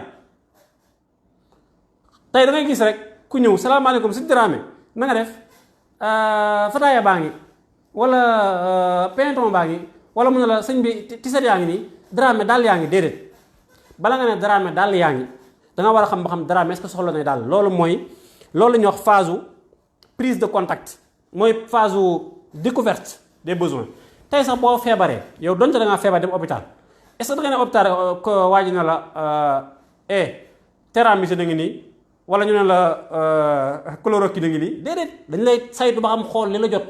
tey da ngay gis rek ku ñëw salaamaaleykum sëñ Dramé na nga def fataaya baa ngi wala pinton baa ngi wala mu ne la sëñ bi tiset yaa ngi nii Dramé daal yaa ngi déedéet bala nga ne Dramé daal yaa ngi da nga war a xam ba xam dara est-ce que soxla na daal loolu mooy loolu la ñuy wax phase prise de contact mooy phase découverte des besoins tey sax boo feebaree yow donte da ngaa feebar dem hôpital est-ce que da nga ne hôpital ko waaji na la téramisi da ngi nii wala ñu ne la chloroquine da ngi nii déedéet dañ lay saytu ba xam xool li la jot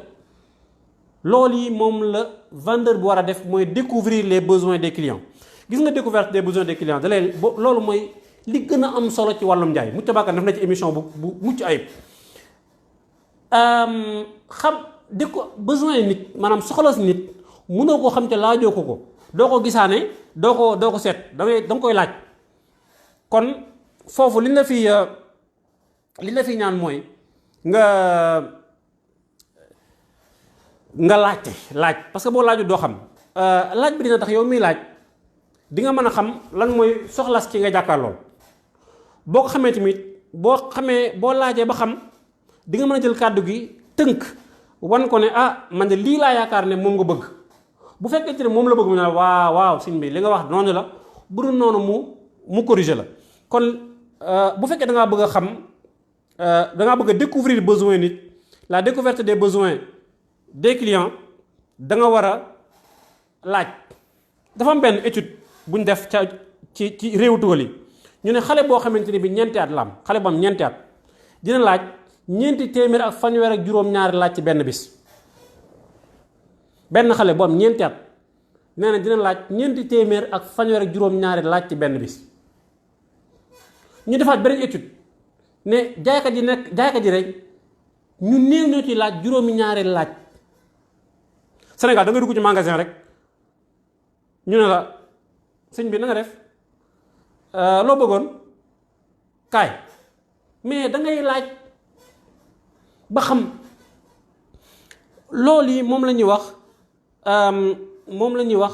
loolu yi moom la vendeur bu war a def mooy découvrir les besoins des clients gis nga découverte des besoins des clients da lay loolu mooy li gën a am solo ci wàllum njaay Mouthia Bakane def na ci émission bu mucc ayib xam di ko besoin nit maanaam soxla si nit mënoo koo xam te laajoo ko doo ko gisaane doo ko seet da nga koy laaj kon foofu li la fi ñaan mooy nga laaj parce que boo laaju doo xam laaj bi dina tax yow miy laaj di nga mën a xam lan mooy soxlas ki nga jàkkaarlool boo ko xamee tamit boo laajee ba xam di nga mën a jël kàddu gi tënk wan ko ne man de lii laa yaakaar ne moom nga bëgg bu fekkee ci ne moom la bëgg mu ne la waaw sëñ bi li nga wax noonu la bu dul noonu mu corriger la kon bu fekkee da ngaa bëgg a xam da ngaa bëgg a découvrir besoin nit la découverte des besoins des clients da nga war a laaj dafa am benn étude bu ñu def ci réewu tugal yi ñu ne xale boo xamante ne bi ñeenti at la am xale bu am ñeenti at dina laaj ñeenti téeméer ak fanweer ak juróom-ñaari laaj ci benn bis benn xale bu am ñeenti at nee na dina laaj ñeenti téeméer ak fanweer ak juróom-ñaari laaj ci benn bis ñu defaat beneen étude ne jaaykat yi rek ñu néew ñoo ci laaj juróomi ñaari laaj Sénégal da nga dugg ci magasin rek ñu ne la sëñ bi na nga def loo bëggoon kaay mais da ngay laaj ba xam loolu yi moom la ñuy wax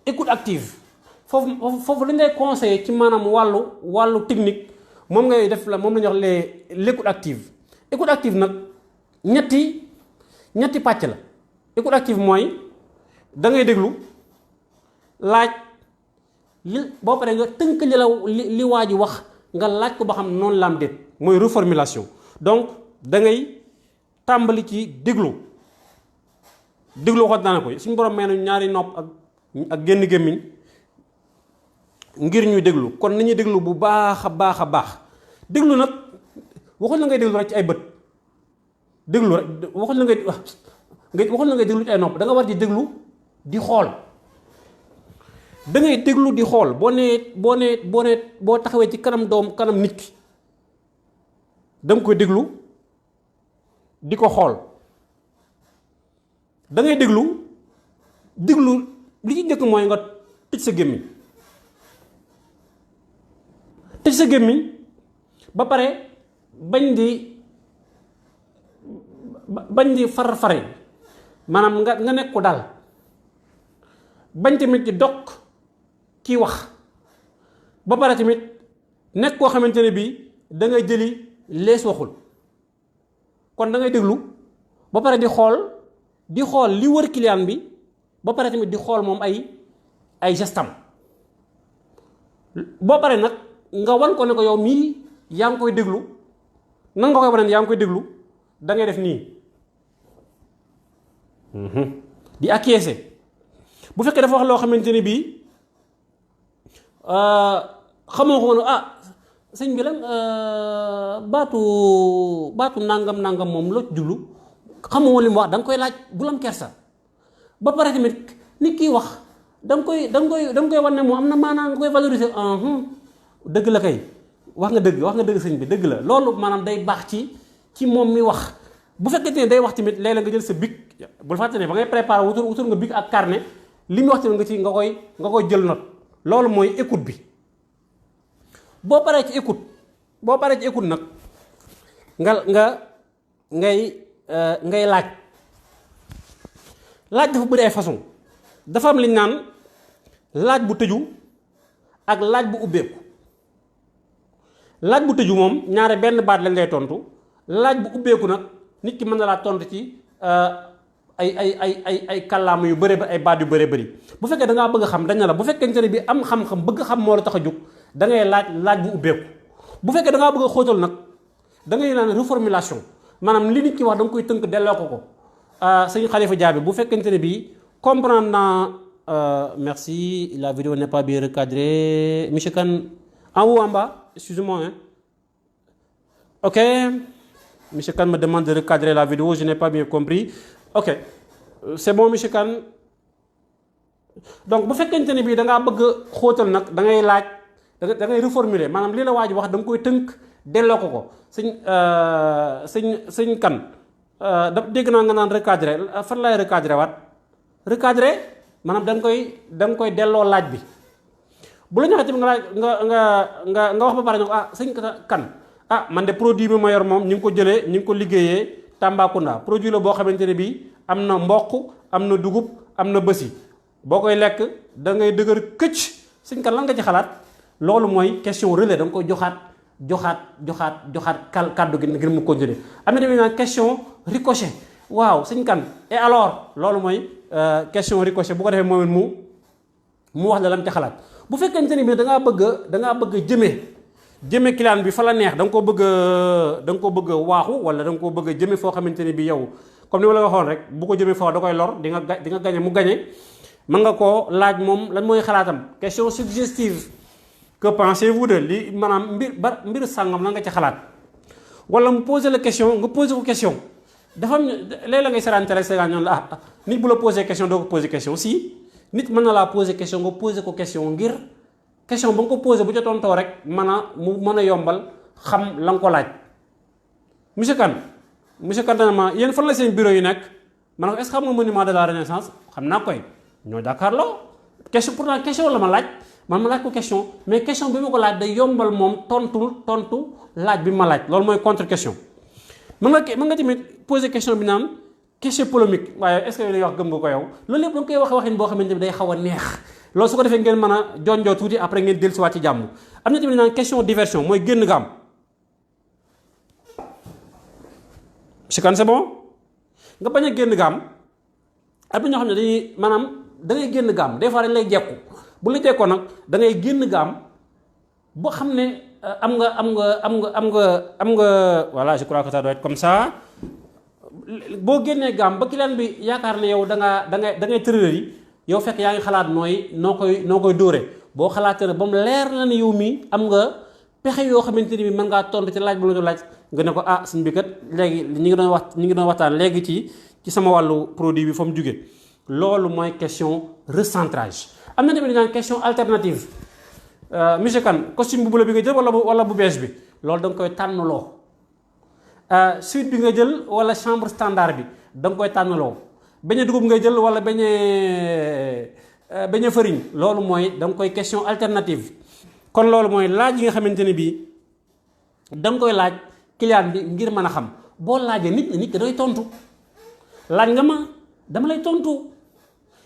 écoute active foofu li ngay conseillé ci maanaam wàllu technique moom ngay def la moom la ñuy wax l'écoute active écoute active nag ñetti pàcc la écoute active mooy da ngay déglu laaj boo paree nga tënk li waa ji wax nga laaj ko ba xam noonu la am déet mooy reformulation donc da ngay tàmbali ci déglu waxoon naa ko suñu borom may nañu ñaari nopp ak génn gémmiñ ngir ñuy déglu kon nañuy déglu bu baax a baax déglu nag waxuñ la ngay déglu rek ci ay bët déglu rek waxuñ la ngay déglu ci ay nopp da nga war di déglu di xool da ngay déglu di xool boo taxawee ci kanam nit ki da nga koy déglu di ko xool da ngay déglu li ci njëkk mooy nga tëj sa gémmiñ ba pare bañ di far-fare maanaam nga nekk ko daal bañ tamit di dog kii wax ba pare tamit nekk koo xamante ne bii da ngay jëli lees waxul kon da ngay déglu ba pare di xool li wër client bi ba pare tamit di xool moom ay gestam boo pare nag nga wan ko ne ko yow mii yaa ngi koy déglu nan nga koy wane yaa ngi koy déglu da ngay def nii di acquiescer bu fekkee dafa wax loo xamante ne bii xamoo ko woon sëñ bi lan baatu nangam moom loo ci jublu xamoo li mu wax da nga koy laaj bu lam kersa ba pare tamit nit kiy wax da nga koy wan ne moom am na maanaam nga koy valoriser dëgg la kay wax nga dëgg sëñ bi dëgg la loolu maanaam day baax ci moom mi wax bu fekkee ne day wax tamit léeg-léeg nga jël sa bic bul fàtte ne ba ngay préparer wutul nga bic ak carnet li muy wax tamit nga koy jël note loolu mooy écoute bi boo paree ci écoute nag ngay laaj dafa bëri ay façon dafa am li ñu naan laaj bu tëju ak laaj bu ubbeeku laaj bu tëju moom ñaare benn baat lañ lay tontu laaj bu ubbeeku nag nit ki mën na laa tontu ci ay kàllaama yu bëri ba ay baat yu bëree bëri bu fekkee da ngaa bëgg a xam dañ na la bu fekkente ne bi am xam-xam bëgg xam moo la tax a jóg da ngay laaj bu ubbeeku bu fekkee da ngaa bëgg a xóotal nag da ngay naan reformulation maanaam li nit ki wax da nga koy tënk delloo ko sëñ Khalifa Diaby bu fekkente ne bii comprendre naa merci la vidéo n'est pas bien recadrée monsieur Kane en haut en bas excusez-moi hein. Ok monsieur Kane me demande de recadrer la vidéo je n'ai pas bien compris ok c'est bon monsieur Kane donc bu fekkente ne bii da ngaa bëgg a xóotal nag da ngay laaj da ngay reformuler maanaam li la waa ji wax da nga koy tënk delloo ko sëñ Kane da dégg naa nga naan recadrer fan laay recadrer waat recadrer maanaam da nga koy delloo laaj bi bu la ñaxee tamit nga laaj nga wax ba pare ne ko sëñ Kane man de produit bi ma yor moom ñu ngi ko jëlee ñu ngi ko liggéeyee Tambacounda produit la boo xamante ne bii am na mboq am na dugub am na bësi boo koy lekk da ngay dëgër këcc sëñ Kane lan nga ci xalaat loolu mooy question relais da nga koy joxaat kàddu gi ngir mu continuer am na tamit naan question ricochet waaw sëñ Kane et alors loolu mooy question ricochet bu ko defee moom it mu wax la lam ci xalaat bu fekkente ni bi da ngaa bëgg a jëme client bi fa la neex da nga ko bëgg a waaxu wala da nga ko bëgg a jëme foo xamante ni bi yow comme ni ma la waxoon rek bu ko jëmee foo da koy lor di nga gañe mu gañe mën nga koo laaj moom lan mooy xalaatam question suggestive que pensez-vous de li maanaam mbir sàngam la nga ci xalaat wala mu poser la question nga poser ko question dafa am léeg la ngay seraan télé ségan ñoon la nit bu la poser question doo ko poser question si nit mën na laa poser question nga poser ko question ngir question ba nga ko poser bu ca tontoo rek mu mën a yombal xam la nga ko laaj monsieur Kane dana ma yéen fan la seen bureau yi nekk ma ne ko est-ce que xam nga monument de la Renaissance xam naa koy ñoo jàkkaarloo question pourtant question la ma laaj man ma laaj ko question mais question bi ma ko laaj day yombal moom tontu laaj bi ma laaj loolu mooy contre question mën nga tamit poser question bi naan question polémique waaye est-ce que yow li wax gëm nga ko yow loolu lépp da nga koy waxin boo xamante ni day xaw a neex loolu su ko defee ngeen mën a jonjoo tuuti après ngeen dellusiwaat ci jàmm am na tamit naan question diversion mooy génn gaam monsieur Kane c'est bon nga bañ a génn gaam am na ñoo xam ne dañuy maanaam da ngay génn gaam des fois dañ lay jekku bu la jekkoo nag da ngay génn gaam boo xam ne am nga voilà je crois que ça doit être comme ça boo génnee gaam ba client bi yaakaar ne yow da ngay tërëri yi yow fekk yaa ngi xalaat noo koy dóore boo xalaatee ne ba mu leer na ne yow mii am nga pexe yoo xamante ni bi mën ngaa tontu ci laaj bu la ñu laaj nga ne ko suñ bi kat léegi ñi ngi doon waxtaan léegi ci sama wàllu produit bi fa mu jóge loolu mooy question recentrage. am na tamit naan question alternative monsieur Kane costume bu bula bi nga jël wala bu beige bi loolu da nga koy tànnaloo suite bi nga jël wala chambre standard bi da nga koy tànnaloo beñe dugub nga jël wala beñe farine loolu mooy da nga koy question alternative. kon loolu mooy laaj yi nga xamante ne bii da nga koy laaj client bi ngir mën a xam boo laajee nit da doy tontu laaj nga ma dama lay tontu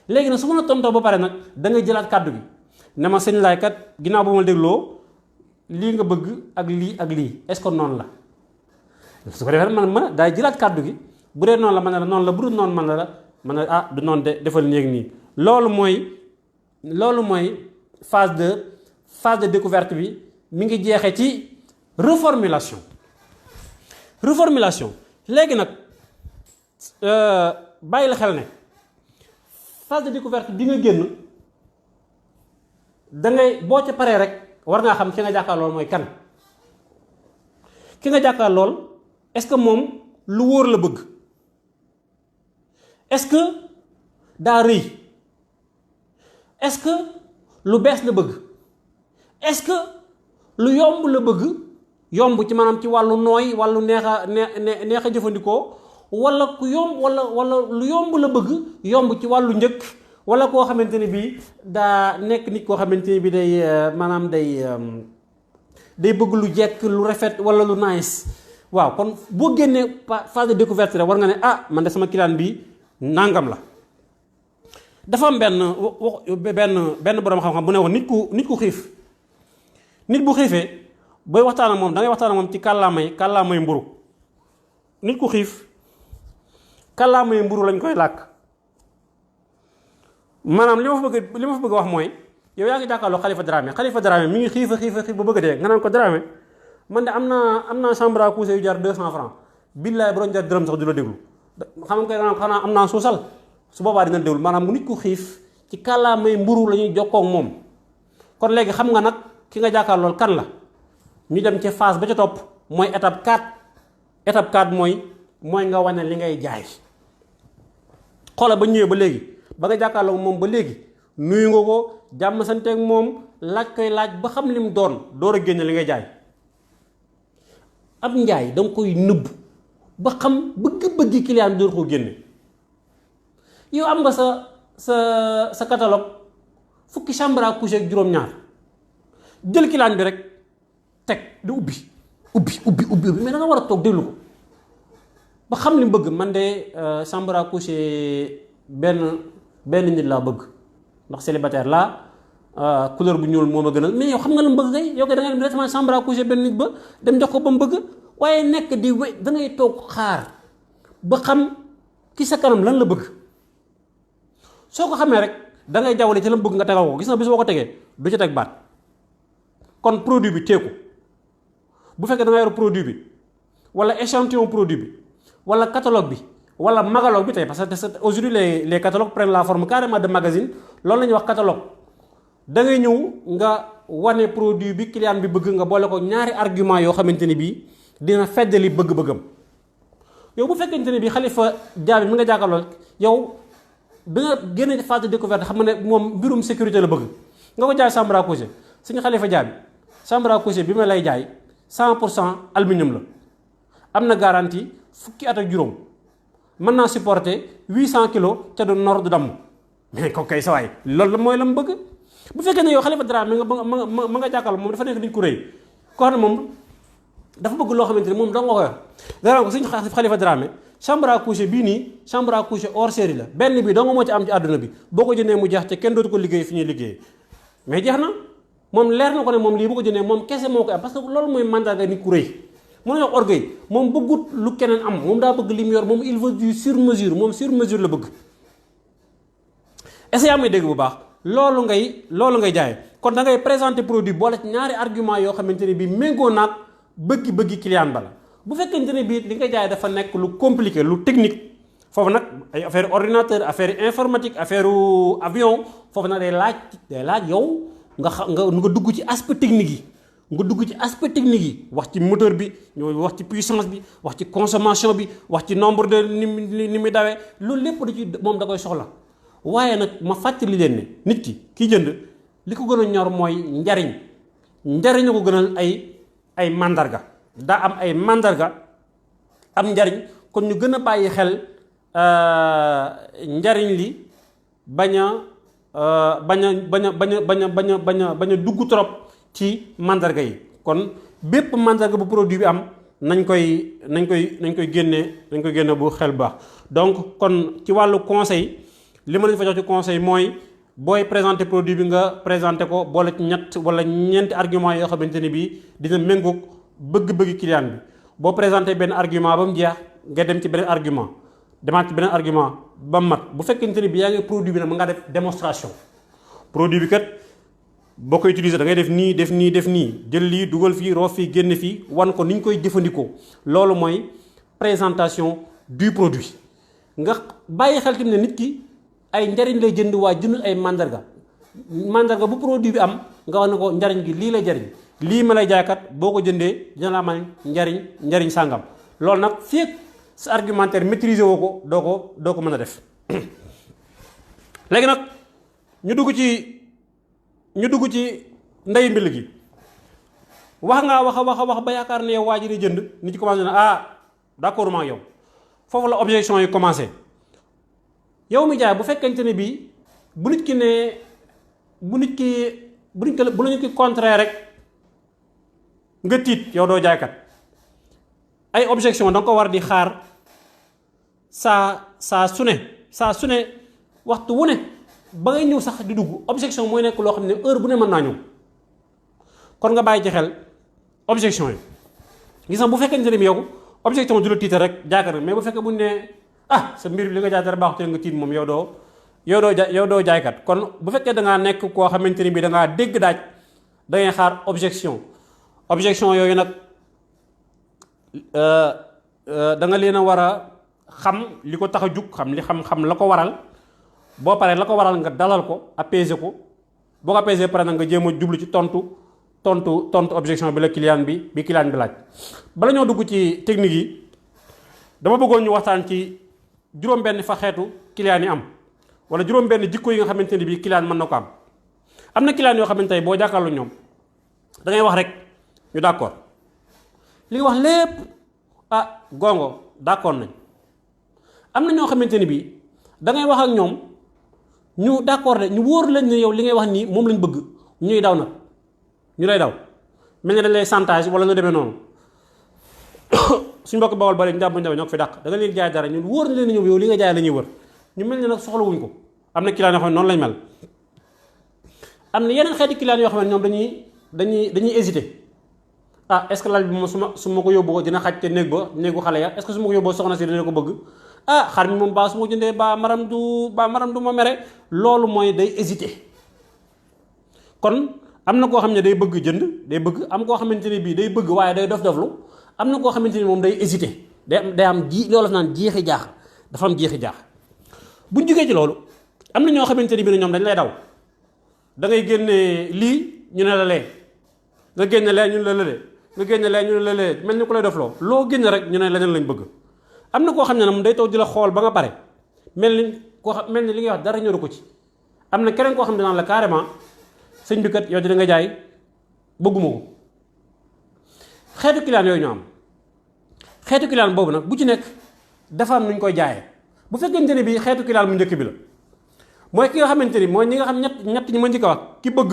léegi nag su ma la tontoo ba pare nag da ngay jëlaat kàddu gi ne ma sëñ laay kat ginnaaw ba ma dégloo lii nga bëgg ak lii est-ce que noonu la su ko defee man daay jëlaat kàddu gi bu dee noonu la man la noonu la bu dul noonu man la du noonu de defal nii loolu mooy phase de découverte bi mi ngi jeexee ci reformulation léegi nag bàyyi la xel ne phase de découverte bi nga génn da ngay boo ca paree rek war ngaa xam ki nga jàkkaar lool mooy kan ki nga jàkkaar lool est-ce que moom lu wóor la bëgg est-ce que daa rëy est-ce que lu bees la bëgg est-ce que lu yomb la bëgg yomb ci maanaam ci wàllu nooy wàllu neex a jëfandikoo wala ku yomb wala lu yomb la bëgg yomb ci wàllu njëkk wala koo xamante ne bii daa nekk nit koo xamante ne bii day bëgg lu jekk lu rafet wala lu nice waaw kon boo génnee phase de découverte rek war nga ne man de sama client bi nangam la. dafa am benn borom xam-xam bu ne woon nit ku xiif nit bu xiifee booy waxtaan ak moom da ngay waxtaan ak moom ci kàllaamay mburu nit ku xiif kàllaamay mburu lañ koy làkk maanaam li ma fa bëgg wax mooy yow yaa ngi jàkkaarloo Khalifa Dramé mi ngi xiif ba bëgg a dee nga naan ko Dramé man de am naa chambre à coucher yu jar 200 francs billaay bu doon jar dërëm sax du la déglu xam nga xanaa am naa suusal su boobaa dina déglu maanaam nit ku xiif ci kàllaamay mburu la ñuy jokkoo ak moom. kon léegi xam nga nag ki nga jàkkaarlool kan la ñu dem ci phase ba ca topp mooy étape 4 mooy nga wane li ngay jaay. xoola ba ñëwee ba léegi ba nga jàkkaarloo moom ba léegi nuyu nga ko jàmm santeeg moom laaj koy laaj ba xam li mu doon door a génne li ngay jaay. ab njaay danga koy nëbb ba xam bëgg-bëggi client bi door koo génne. yow am nga sa catalogue fukki chambre à coucher ak juróom-ñaar jël client bi rek teg di ubbi mais da nga war a toog déglu ko ba xam li mu bëgg. man de chambre à coucher benn nit laa bëgg ndax célibataire laa couleur bu ñuul moo ma gënal mais yow xam nga lu mu bëgg kay yow kay da nga dem directement chambre à coucher benn nit ba dem jox ko ba mu bëgg waaye nekk di da ngay toog xaar ba xam ki sa kanam lan la bëgg. soo ko xamee rek da ngay jawwale ci la mu bëgg nga tegal ko gis nga bis boo ko tegee du ci teg baat. kon produit bi teeku bu fekkee da nga yor produit bi wala échantillon produit bi wala catalogue bi wala magalogue bi tey parce que aujourd'hui les catalogues prennent la forme carrément de magazine loolu la ñuy wax catalogue. da ngay ñëw nga wane produit bi client bi bëgg nga boole ko ñaari argument yoo xamante ni bii dina feddali bëgg-bëggam. yow bu fekkente ne bii Khalifa Diaby mi nga jàkkaarloo yow da nga génne phase de découverte xam nga ne moom mbirum sécurité la bëgg nga ko jaay chambre à coucher suñu Khalifa Diaby chambre à coucher bi ma lay jaay 100% aluminium la am na garantie fukki at ak juróom mën naa supporter 800 kilos ca du nord du damm mais ko kay sa waay loolu mooy la mu bëgg. bu fekkee ne yow Khalifa Dramé ma nga jàkkaarloo moom dafa nekk nit ku rëy koo xam ne moom dafa bëgg loo xamante ne moom da nga ko yor dara ko suñu Khalifa Dramé chambre à coucher bii nii chambre à coucher hors série la benn bi dong moo ci am ci àdduna bi boo ko jëndee mu jeex te kenn dootu ko liggéey fi ñuy liggéey mais jeex na moom leer na ko ne moom lii bu ko jëndee moom kese moo koy am parce que loolu mooy mandarga nit ku rëy mën na wax orgueil moom bëggut lu keneen am moom daa bëgg li mu yor moom il veut du sur mesure moom sur mesure la bëgg. est-ce que yaa may dégg bu baax loolu ngay jaay kon da ngay présenter produit boole ci ñaari argument yoo xamante ne bii méngoo naag bëggi client ba la. bu fekkente ne bii li nga jaay dafa nekk lu compliqué lu technique foofu nag ay affaire ordinateur affaire informatique affaire avion foofu nag day laaj yow nga dugg ci aspect technique yi wax ci moteur bi ñoo wax ci puissance bi wax ci consommation bi wax ci nombre de ni muy dawee loolu lépp da ci moom da koy soxla. waaye nag ma fàttali leen ne nit ki jënd li ko gën a ñor mooy njariñ ko gënal ay mandarga daa am ay mandarga am njariñ kon ñu gën a bàyyi xel njariñ li bañ a dugg trop ci mandarga yi. kon bépp mandarga bu produit bi am nañ koy génne bu xel baax. donc kon ci wàllu conseil li ma leen fa jox ci conseil mooy booy présenter produit bi nga présenter ko boole ci ñett wala ñeenti argument yoo xamante ne bii dina méngoog bëgg-bëgg client bi. boo présenter benn argument ba mu jeex nga dem ci beneen argument demaat ci beneen argument ba mu mat bu fekkente ne bii yaa ngi produit bi nag mën ngaa def démonstration. produit bi kat boo koy utiliser da ngay def nii jël lii dugal fii roof fii génn fii wan ko ni ñu koy jëfandikoo loolu mooy présentation du produit. nga bàyyi xel tamit ne nit ki ay njariñ lay jënd waa jëndul ay mandarga bu produit bi am nga wax ne ko njariñ gi lii lay jariñ lii ma lay jaaykat boo ko jëndee dina la amal njariñ sàngam. loolu nag fii ak sa argumentaire maîtriser woo ko doo ko mën a def. léegi nag ñu dugg ci ndeyu mbill gi wax ba yaakaar ne waa ji di jënd nit ci commencé na d'accord maa yow foofu la objection yi commencé. yow mi jaay bu fekkente ne bii bu nit ki contraire rek nga tiit yow doo jaaykat ay objection da nga ko war di xaar saa su ne waxtu wu ne ba ngay ñëw sax di dugg objection mooy nekk loo xam ne heure bu ne mën naa ñëw kon nga bàyyi ci xel objection yi. gis nga bu fekkente ne bi yow objection du la tiital rek jaaykat rek mais bu fekkee bu ñu nee sa mbir bi li nga jaay dara baaxut nga tiit moom yow yow doo jaaykat. kon bu fekkee da ngaa nekk koo xamante ni bii da ngaa dégg daaj da ngay xaar objection yooyu nag da nga leen a war a xam li ko tax a jug xam la ko waral boo paree la ko waral nga dalal ko apaiser ko boo ko apaiser pare nag nga jéem a jublu ci tontu objection bi la client bi laaj. bala ñoo dugg ci technique yi dama bëggoon ñu waxtaan ci juróom-benn fa xeetu client yi am wala juróom-benn jikko yi nga xamante ni bii client mën na ko am na client yoo xamante ne boo jàkkaarloo ñoom da ngay wax rek ñu d'accord li nga wax lépp gongo d'accord nañ. am na ñoo xamante ni bii da ngay wax ak ñoom ñu d'accord de ñu wóor lañ ne yow li ngay wax nii moom lañ bëgg ñuy daw nag ñu lay daw mel ne dañ lay chantage wala nga demee noonu suñ mbokk bawol bari njàmbu ñoo ko fi dàq da nga leen jaay dara ñun wóor na leen ñoom yow li nga jaay la ñuy wër ñu mel ne nag soxlawuñ ko. am na client yoo xam ne noonu lañ mel am na yeneen xeeti client yoo xam ne ñoom dañuy hésiter est-ce que lal bi moom su ma ko yóbboo dina xaj te néegu xale ya est-ce que su ma ko yóbboo soxna si dina ko bëgg xar mi moom baa su ma jëndee baa maram du ma mere. loolu mooy day hésiter. kon am na koo xam ne day bëgg jënd day bëgg am koo xamante ne bii day bëgg waaye day dof-doflu am na koo xamante ni moom day hésiter day am loolu naan jeexi jaax dafa am jeexi jaax. buñ jógee ci loolu am na ñoo xamante ni bii ñoom dañ lay daw da ngay génne lii ñu ne la lee nga génne lee ñu ne la lële nga génne lee ñu ne la lee mel ni ku lay dofloo loo génne rek ñu ne leneen lañ bëgg. am na koo xam ne nag day toog di la xool ba nga pare mel ni li ngay wax dara ñoru ko ci. am na keneen koo xam ne naan la carrément sëñ bi kat yow dina nga jaay bëgguma ko. xeetu client yooyu ñu am xeetu client boobu nag bu ci nekk dafa am nuñ koy jaayee. bu fekkente ne bii xeetu client mu njëkk bi la mooy ki nga xamante ni mooy ñi nga xam ñett ñi ma njëkk a wax ki bëgg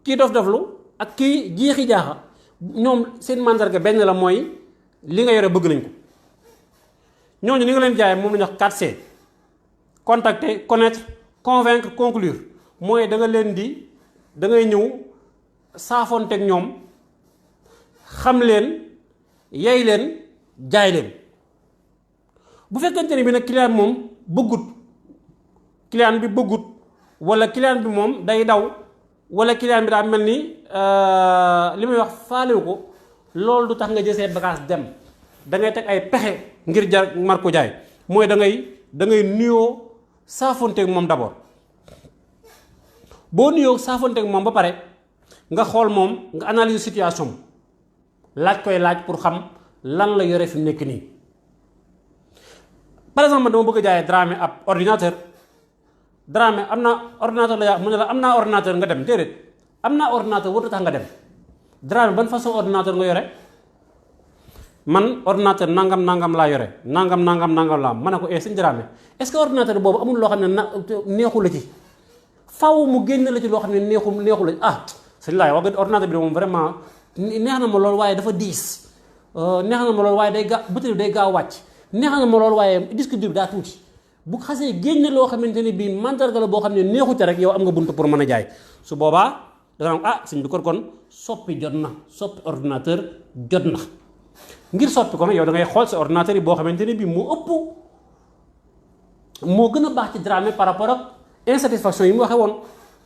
kii dof-doflu ak kii jeexi jaaxa ñoom seen mandarga benn la mooy li nga yore bëgg nañ ko. ñooñu ni nga leen jaayee moom la ñuy wax 4C contacter connaître convaincre conclure mooy da ngay ñëw saafoonteeg ñoom xam leen yey leen jaay leen. bu fekkente ne bi nag client moom client bi bëggut wala client bi moom day daw wala client bi daa mel ni li may wax faalewu ko loolu du tax nga jël say bagage dem da ngay teg ay pexe ngir jar mar ko jaay mooy da ngay nuyoo saafonteeg moom d'abord. boo nuyoo saafonteeg moom ba pare nga xool moom nga analyse situation laaj pour xam lan la yore fi mu nekk nii. par exemple dama bëgg a jaayee Dramé ab ordinateur Dramé am na ordinateur la yaa mu ne la am naa ordinateur nga dem déedéet am naa ordinateur warut tax nga dem Dramé ban façon ordinateur nga yore man ordinateur nangam laa yore nangam laa ma ne ko sëñ Dramé est-ce que ordinateur boobu amul loo xam ne neexu la ci faw mu génn la ci loo xam ne neexu la sëñ laay wax nga ordinateur bi moom vraiment neex na ma loolu waaye dafa diis neex na ma loolu waaye batterie day gaaw wàcc neex na ma loolu waaye disque dur bi daa tuuti bu xasee génne loo xamante ne bii mandarga la boo xam ne neexute rek yow am nga buntu pour mën a jaay su boobaa danga am sëñ bi kon soppi jot na soppi ordinateur jot na ngir soppi ko nag yow da ngay xool sa ordinateur yi boo xamante ne bii moo gën a baax ci Dramé par rapport ak insatisfaction yi mu waxee woon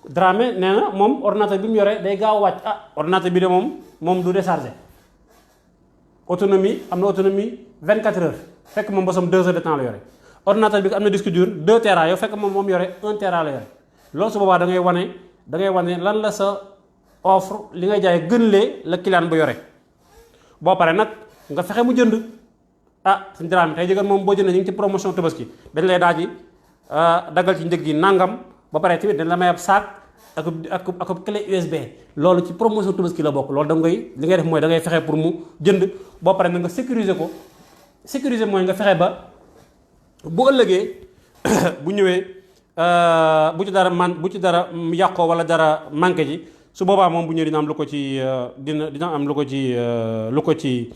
Dramé nee na moom ordinateur bi mu yore day gaaw a wàcc ordinateur bi de moom du décharger autonomie am na autonomie 24 heures fekk moom bosam 2 heures de temps la yore ordinateur bi am na disque dur 2 Tera yow fekk moom yore 1 Tera la yore loolu su boobaa da ngay wane lan la sa offre li ngay jaay gën lee la client bu yore boo pare nag nga fexe mu jënd suñu Dramé tey jëgal moom boo jëndee ñu ngi ci promotion Tabaski dañ lay daal di daggal ci njëg gi nangam ba pare tamit dañ la may ab saak ak clé USB loolu ci promotion Tabaski la bokk loolu li ngay def mooy da ngay fexe pour mu jënd boo pare na nga sécuriser ko mooy nga fexe ba bu ëllëgee bu ñëwee bu ci dara yàqoo wala dara manqué ji su boobaa moom bu ñëwee dina am lu ko ci dina am lu ko ci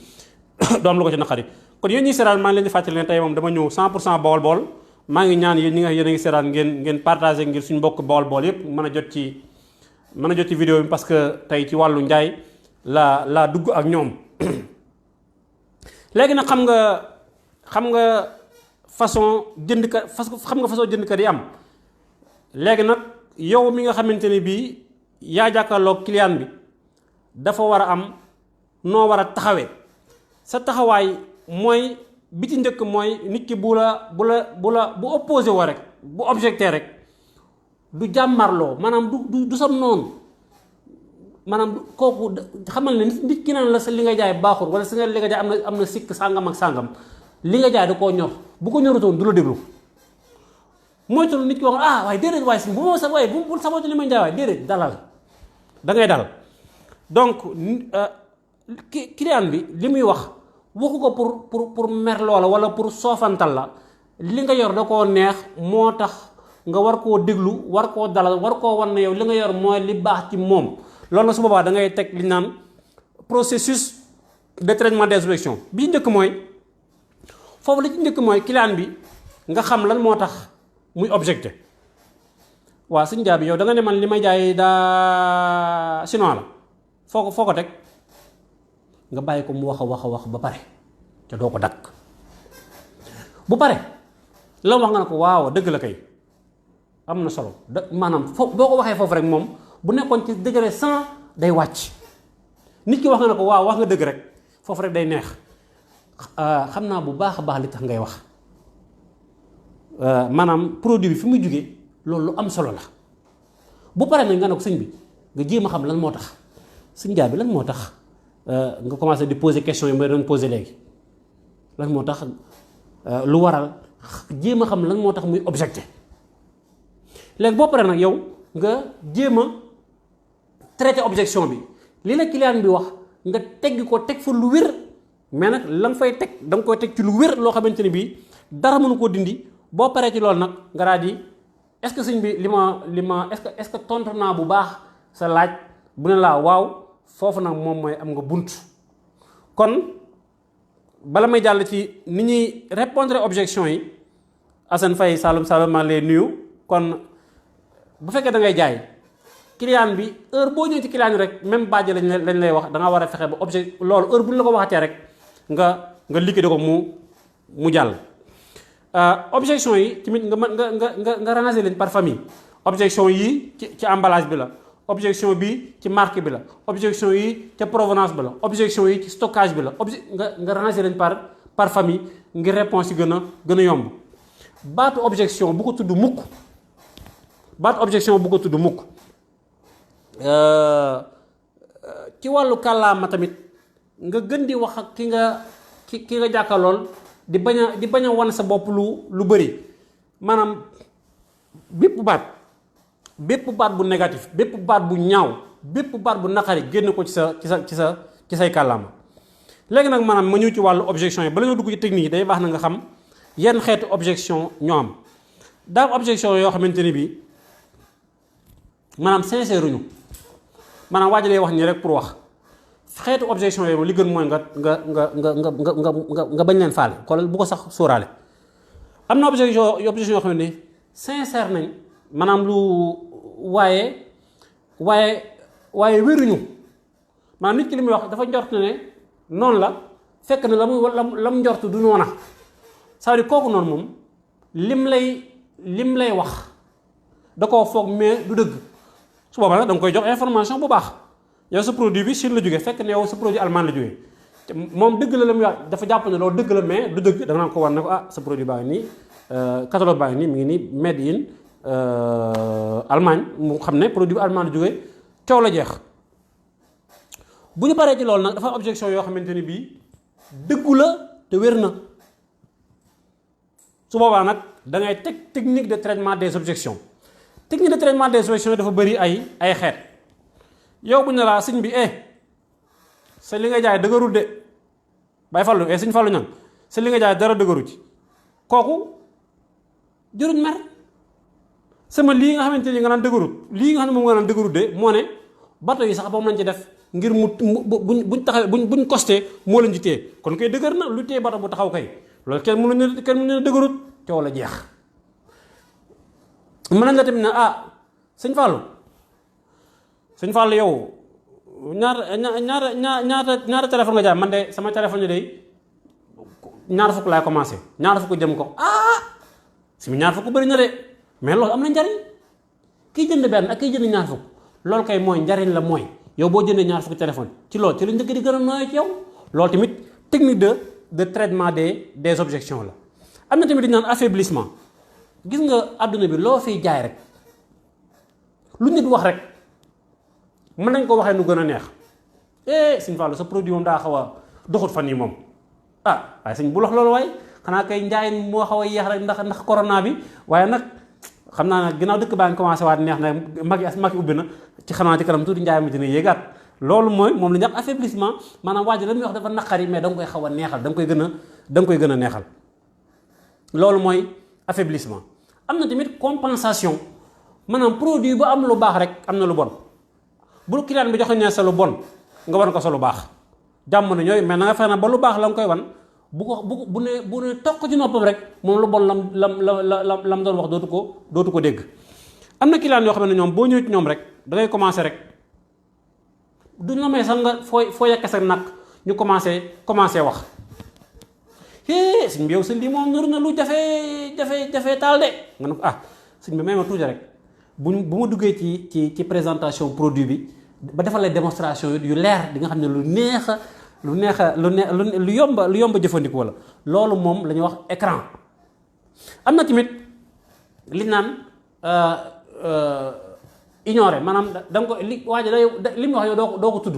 du am lu ko ci naqari. kon yéen ñi seetaan maa ngi leen di fàttali ne tey moom dama ñëw 100% Bawol maa ngi ñaan yéen ñi nga yéen a ngi seetaan ngeen partagé ngir suñu mbokk Bawol yépp mën a jot ci vidéo bi parce que tey ci wàllu njaay laa dugg ak ñoom. léegi nag xam nga façon jëndkat yi am léegi nag yow mi nga xamante ne bii yaa jàkkaarloog client bi dafa war a am noo war a taxawee sa taxawaay mooy bi ci njëkk mooy nit ki bu opposé woo rek bu objecté rek du jàmmarloo maanaam du sam noonu maanaam kooku xamal ne nit ki naan la sa li nga jaay baaxul wala sa li nga jaay am na sikk sàngam ak sàngam li nga jaay da koo ñor bu ko ñorutoon du la déglu moytul nit ki wax waaye déedéet waaye si bu ma sa waaye bu saboote li may jaay waaye déedéet dalal da ngay dal donc client bi li muy wax waxu ko pour mer loola wala pour soofantal la li nga yor da koo neex moo tax nga war koo déglu war koo dalal war koo wan ne yow li nga yor mooy li baax ci moom loolu na su boobaa da ngay teg li naan processus de traitement des objections bi njëkk mooy foofu la ci njëkk mooy client bi nga xam lan moo tax muy objecté waaw suñu jaay bi yow da nga ne man li may jaay daa chinois la foo ko teg nga bàyyi ko mu wax a wax ba pare te doo ko dakk bu pare la wax nga ne ko waaw dëgg la kay am na solo maanaam foofu boo ko waxee foofu rek moom bu nekkoon ci degré 100 day wàcc nit ki wax nga ne ko waaw wax nga dëgg rek foofu rek day neex xam naa bu baax a baax li tax ngay wax maanaam produit bi fi muy jógee loolu lu am solo la bu paree nag nga ne ko sëñ bi nga jéem a xam lan moo tax sëñ jaay bi lan moo tax nga commencé di poser question yi may doon poser léegi lan moo tax lu waral jéem a xam lan moo tax muy objecté léegi boo paree nag yow nga jéem a traité objection bi li la client bi wax nga tegg ko teg fa lu wér mais nag la nga fay teg da nga koy teg ci lu wér loo xamante ne bii dara mënu koo dindi boo paree ci loolu nag nga daal di est-ce que sëñ bi li ma est-ce que tontu naa bu baax sa laaj bu ne laa waaw foofu nag moom mooy am nga bunt kon bala may jàll ci ni ñuy répondre objection yi Assane Faye Saloum maa lay nuyu kon bu fekkee da ngay jaay client bi heure boo ñëwee ci client rek même bàjj lañ lay wax da nga war a fexe ba objet loolu heure bu ñu la ko waxatee rek nga liquider ko mu jàll. objection yi tamit nga ranger leen par famille objection yi ci emballage bi la objection bi ci marque bi la objection yi ca provenance bi la objection yi ci stockage bi la nga ranger leen par famille ngir réponse yi gën a yomb baatu objection bu ko tudd mukk ci wàllu kàllaama tamit nga gën di wax ak ki nga jàkkalool di bañ a wan sa bopp lu bëri maanaam bépp baat bu négatif bépp baat bu ñaaw bépp baat bu naqari génn ko ci say kàllaama léegi nag maanaam ma ñëw ci wàllu objection yi bala ñoo dugg ci technique yi day baax na nga xam yenn xeetu objection ñoo am daal objection yoo xamante ni bii maanaam sincère ñu maanaam waaj lay wax nii rek pour wax xeetu objection yooyu li gën mooy nga bañ leen faale kon bu ko sax sóoraale am na objection yoo xam ne sincère nañ maanaam lu waaye wéruñu maanaam nit ki li muy wax dafa njort ne noonu la fekk na la mu njort du noona c'est-à-dire kooku noonu moom lim lay wax da koo foog mais du dëgg su boobaa nag da nga koy jox information bu baax yow sa produit bi Chine la jógee fekk ne yow sa produit allemand la jógee te moom dëgg la muy wax dafa jàpp ne loolu dëgg la mais du dëgg da nga ko war ne ko sa produit baa ngi nii catalogue baa ngi nii mi ngi nii made in Allemagne mu xam ne produit bi allemand la jógee coow la jeex bu ñu paree ci loolu nag dafa objection yoo xamante ni bii dëggu la te wér na su boobaa nag da ngay teg technique de traitement des objections technique de traitement des objections dafa bëri ay xeet yow bu ñu laa sëñ bi sa li nga jaay dëgërul de bay fallu sëñ fallu ñan sa li nga jaay dara dëgëru ci kooku jëruñ mer sama lii nga xamante ni nga naan dëgërut lii nga xam ne moom nga naan dëgërut de moo ne bato yi sax ba mu lañ ci def ngir buñ taxaw buñ costé moo lañ ci téye kon koy dëgër na lu téye bato bu taxaw kay loolu kenn mënu ne dëgërut coow la jeex mën nañ la tamit ne sëñ Fallou yow ñaata téléphone nga jaay man de sama téléphone yi day ñaar fukk laay commencé ñaar fukk jëm ko si mu ñaar fukk bëri na de mais loolu am na njariñ kii jënd benn ak kii jënd ñaar fukk loolu kay mooy njariñ la mooy yow boo jëndee ñaar fukk téléphone ci loolu ci la njëkk di gën a nooyoo ci yow loolu tamit technique de traitement des objections la. am na tamit dañu naan affaiblissement gis nga àdduna bi loo fiy jaay rek lu nit wax rek mën nañ ko waxee nu gën a neex Sëñ Fallou sa produit moom daa xaw a doxut fan yi moom waaye sëñ bu lox loolu waaye xanaa kay njaay moo xaw a yeex rek ndax corona bi waaye nag xam naa nag ginnaaw dëkk baa ngi commencé waat neex na mag ubbi na ci xanaa ci kanam tuuti njaay ma dina yéegaat loolu mooy moom la ñuy wax affaiblissement maanaam waa ji la muy wax dafa naqari mais da nga koy xaw a neexal da nga koy gën a neexal loolu mooy affaiblissement. am na tamit compensation maanaam produit bu am lu baax rek am na lu bon bu client bi joxe ne sa lu bon nga wan ko sa lu baax jàmm na ñooy mais na nga fexe na ba lu baax la nga koy wan bu ne toq ci noppam rek moom lu bon lam doon wax dootu ko dégg. am na client yoo xam ne ñoom boo ñëwee ci ñoom rek da ngay commencé rek du la may sax nga foo yekke sa nag ñu commencé wax sëñ bi yow sëñ bi moom nur na lu jafe taal de nga ne ko sëñ bi may ma tuuti rek bu ma duggee ci présentation produit bi ba defal lay démonstration yu leer di nga xam ne lu yomba jëfandikoo la loolu moom la ñuy wax écran. am na tamit li naan ignoré maanaam da nga ko li waa ji li mu wax yow doo ko tudd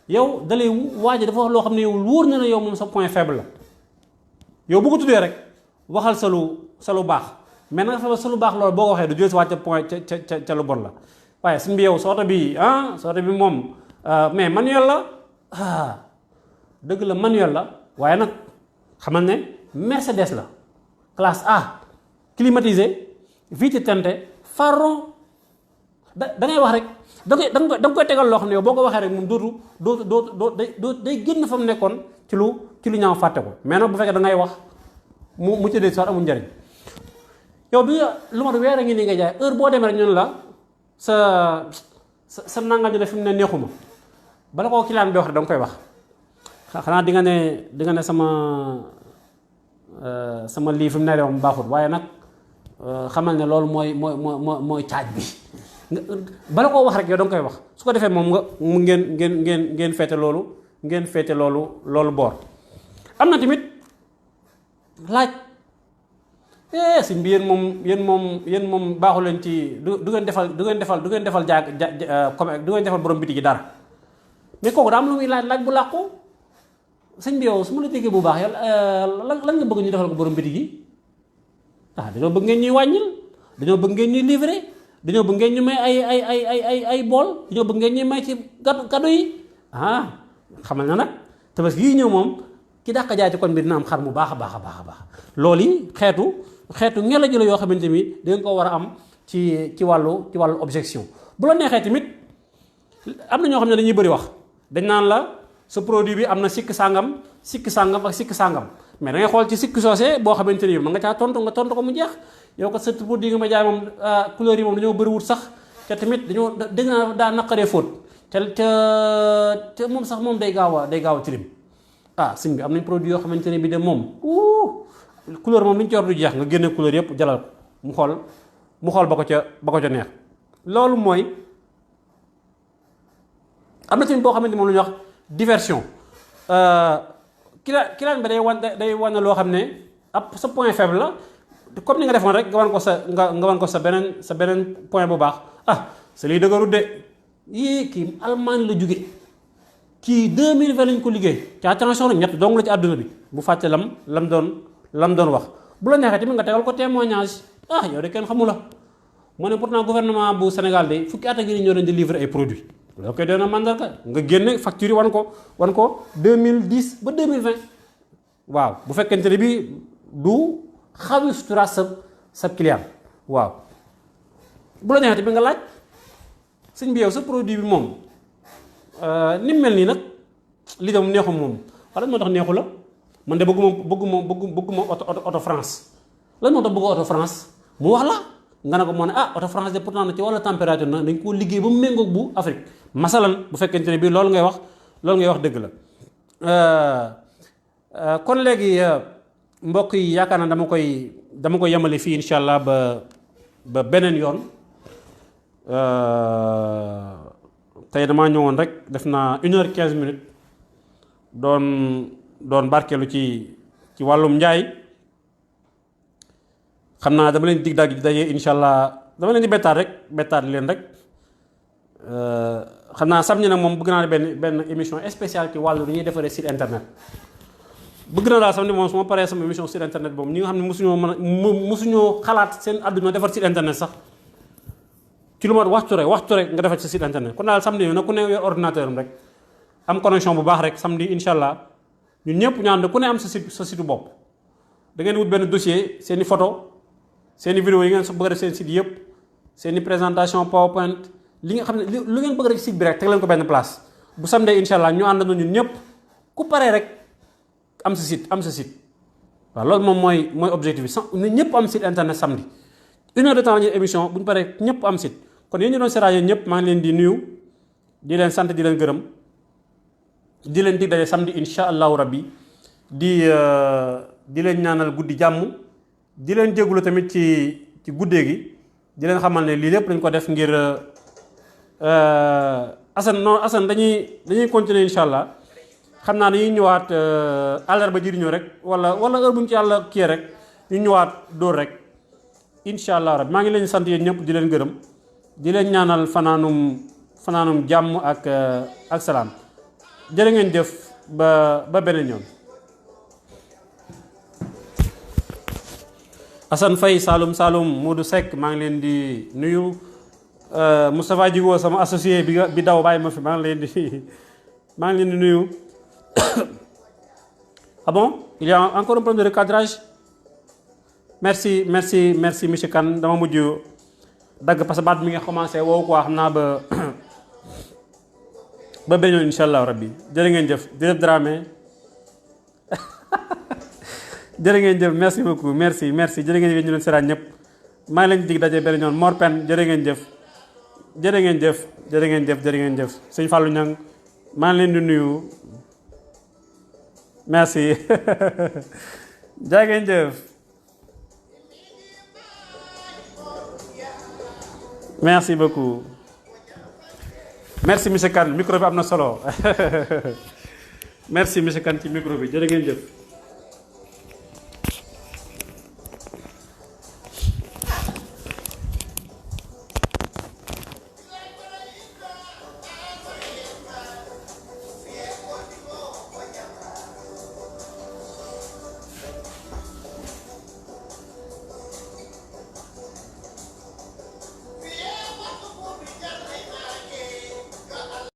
yow da lay waa ji dafa wax loo xam ne yow wóor na ne yow moom sa point faible la yow bu ko tuddee rek waxal sa lu baax mais nag fa sa lu baax loolu boo ko waxee du jël si waat ca point ca lu bon la waaye suñ bi yow sooto bi moom mais manuel la dëgg la manuel la waaye nag xamal ne Mercedes la classe A climatisé vitre teintée phare da ngay wax rek da nga koy tegal loo xam ne yow boo ko waxee rek moom dootu day génn fa mu nekkoon ci lu ñaaw fàtte ko mais nag bu fekkee da ngay wax mu ci dee soir amul njariñ yow bi lu mat weer a ngi nii nga jaay heure boo demee rek ñun la sa nangal ñu def fi mu ne neexuma bala koo client bi wax rek da nga koy wax xanaa di nga ne sama lii fi mu ne de moom baaxut waaye nag xamal ne loolu mooy caaj bi bala koo wax rek yow da nga koy wax su ko defee moom mu ngeen feete loolu boor. am na tamit laaj sëñ bi yéen moom baaxu leen ci du ngeen defal borom biti gi dara mais kooku daa am lu muy laaj bu làqu sëñ bi yow su ma la déggee bu baax yow lan nga bëgg ñu defal ko borom biti gi dañoo bëgg ngeen ñuy wàññil dañoo bëgg ngeen ñuy livrer dañoo bëgg ngeen ñu may ay bool dañoo bëgg ngeen ñuy may ci cadeau yi xamal na nag tabaski yii ñëw moom ki dàq jaay ci kon bi dina am xar mu baax a baax loolu yi xeetu ngela ji la yoo xamante ni danga ko war a am ci wàllu objection bu la neexee tamit am na ñoo xam ne dañuy bëri wax dañ naan la sa produit bi am na sikk sàngam ak sikk sàngam mais da ngay xool ci sikk soosé boo xamante ni ma nga caa tontu ko mu jeex yow ko sa produit nga ma jaay moom couleur yi moom dañoo bëriwul sax te tamit dañoo dégg naa daa naqaree fóot te moom sax moom day gaaw a tilim sëñ bi am nañ produit yoo xamante ne bi de moom couleur moom li ñu ci war du jeex nga génne couleur yëpp jalal ko mu xool ba ko ca neex loolu mooy am na tamit boo xamante moom la ñuy wax diversion client bi day wan loo xam ne ab sa point faible la comme ni nga defoon rek nga wan ko sa beneen point bu baax sa liy dëgërut de kii Allemagne la jóge kii 2020 lañ ko liggéey ci attention nag ñett dong la ci àdduna bi bu fàtte lam doon wax bu la neexee tamit nga tegal ko témoignage yow de kenn xamu la moo ne pourtant gouvernement bu Sénégal de fukki at a ngi ñoo leen di livrer ay produits loolu koy doon na mandarga nga génne facture yi wan ko 2010 ba 2020 waaw bu fekkente ne bi du xawi sutura sa client waaw bu la neexee tamit nga laaj sëñ bi yow sa produit bi moom ni mu mel nii nag li dem neexu moom wala moo tax neexu la man de bëgguma auto France lan moo tax bëgg auto France mu wax la nga ne ko moo ne auto France de pourtant ci wàllu température na dañ koo liggéey ba mu méngoog bu Afrique masalan bu fekkente ne bii loolu ngay wax dëgg la kon léegi mbokk yi yaakaar naa dama koy yemale fii insha allah ba beneen yoon tey damaa ñëwoon rek def naa 1h15 doon barkeelu ci wàllum njaay. xam naa dama leen dig daje incha allah dama leen di bettaat leen rek xam naa samedi nag moom bëgg naa benn émission spéciale ci wàllu ni ñuy defaree site internet. bëgg na daal samedi moom su ma paree sama émission site internet boobu ñi nga xam ne mosuñoo xalaat seen àdduna defar site internet sax ci lu ma waxtu rek nga defar sa site internet. kon daal samedi nag ku ne yor ordinateur am rek am connexion bu baax rek samedi incha allah ñun ñëpp ñu ànd ku ne am sa site bopp. da ngeen wut benn dossier seen i photo seen i vidéo yi ngeen bëgg a def seen site yëpp seen i présentation PowerPoint li nga xam ne lu ngeen bëgg a def site bi rek teg leen ko benn place bu samedi incha allah ñu àndandoo ñun ñëpp ku paree rek am sa site waaw loolu moom mooy objectif bi ñëpp am site internet samedi 1 heure de temps ñu émission bu ñu paree ñëpp am site. kon yéen ñu doon seetaan yéen ñëpp maa ngi leen di nuyu di leen sant di leen gërëm di leen dig daje samedi incha allahu rabbi di leen ñaanal guddi jàmm. di leen jégalu tamit ci guddee gi di leen xamal ne lii lépp dañ ko def ngir Assane dañuy continuer incha allah xam naa dañuy ñëwaat àllarba ji di ñëw rek wala heure bu ñu ci yàlla kii rek ñu ñëwaat dóor rek incha allah rabbi maa ngi leen sant yéen ñëpp di leen gërëm di leen ñaanal fanaanum jàmm ak salaam jërë ngeen jëf ba beneen yoon. Assane Faye Saloum Modou Seck maa ngi leen di nuyu Moustapha Djigo sama associé bi daw bàyyi ma fi maa ngi leen di nuyu. Ah bon, il y a encore un problème de recadrage. merci monsieur Kane dama mujj dagg parce que baat mi nga commencé wow quoi xam naa ba beneen yoon incha allah rabbi jërë ngeen jëf Direct Dramé. jërë ngeen jëf merci beaucoup merci jërë ngeen jëf ñu leen seetaan ñëpp maa ngi leen di dig daje beneen yoon Mor Pen jërë ngeen jëf sëñ Fallou Niang maa ngi leen di nuyu merci jërë ngeen jëf merci beaucoup merci monsieur Kane micro bi am na solo merci monsieur Kane ci micro bi jërë ngeen jëf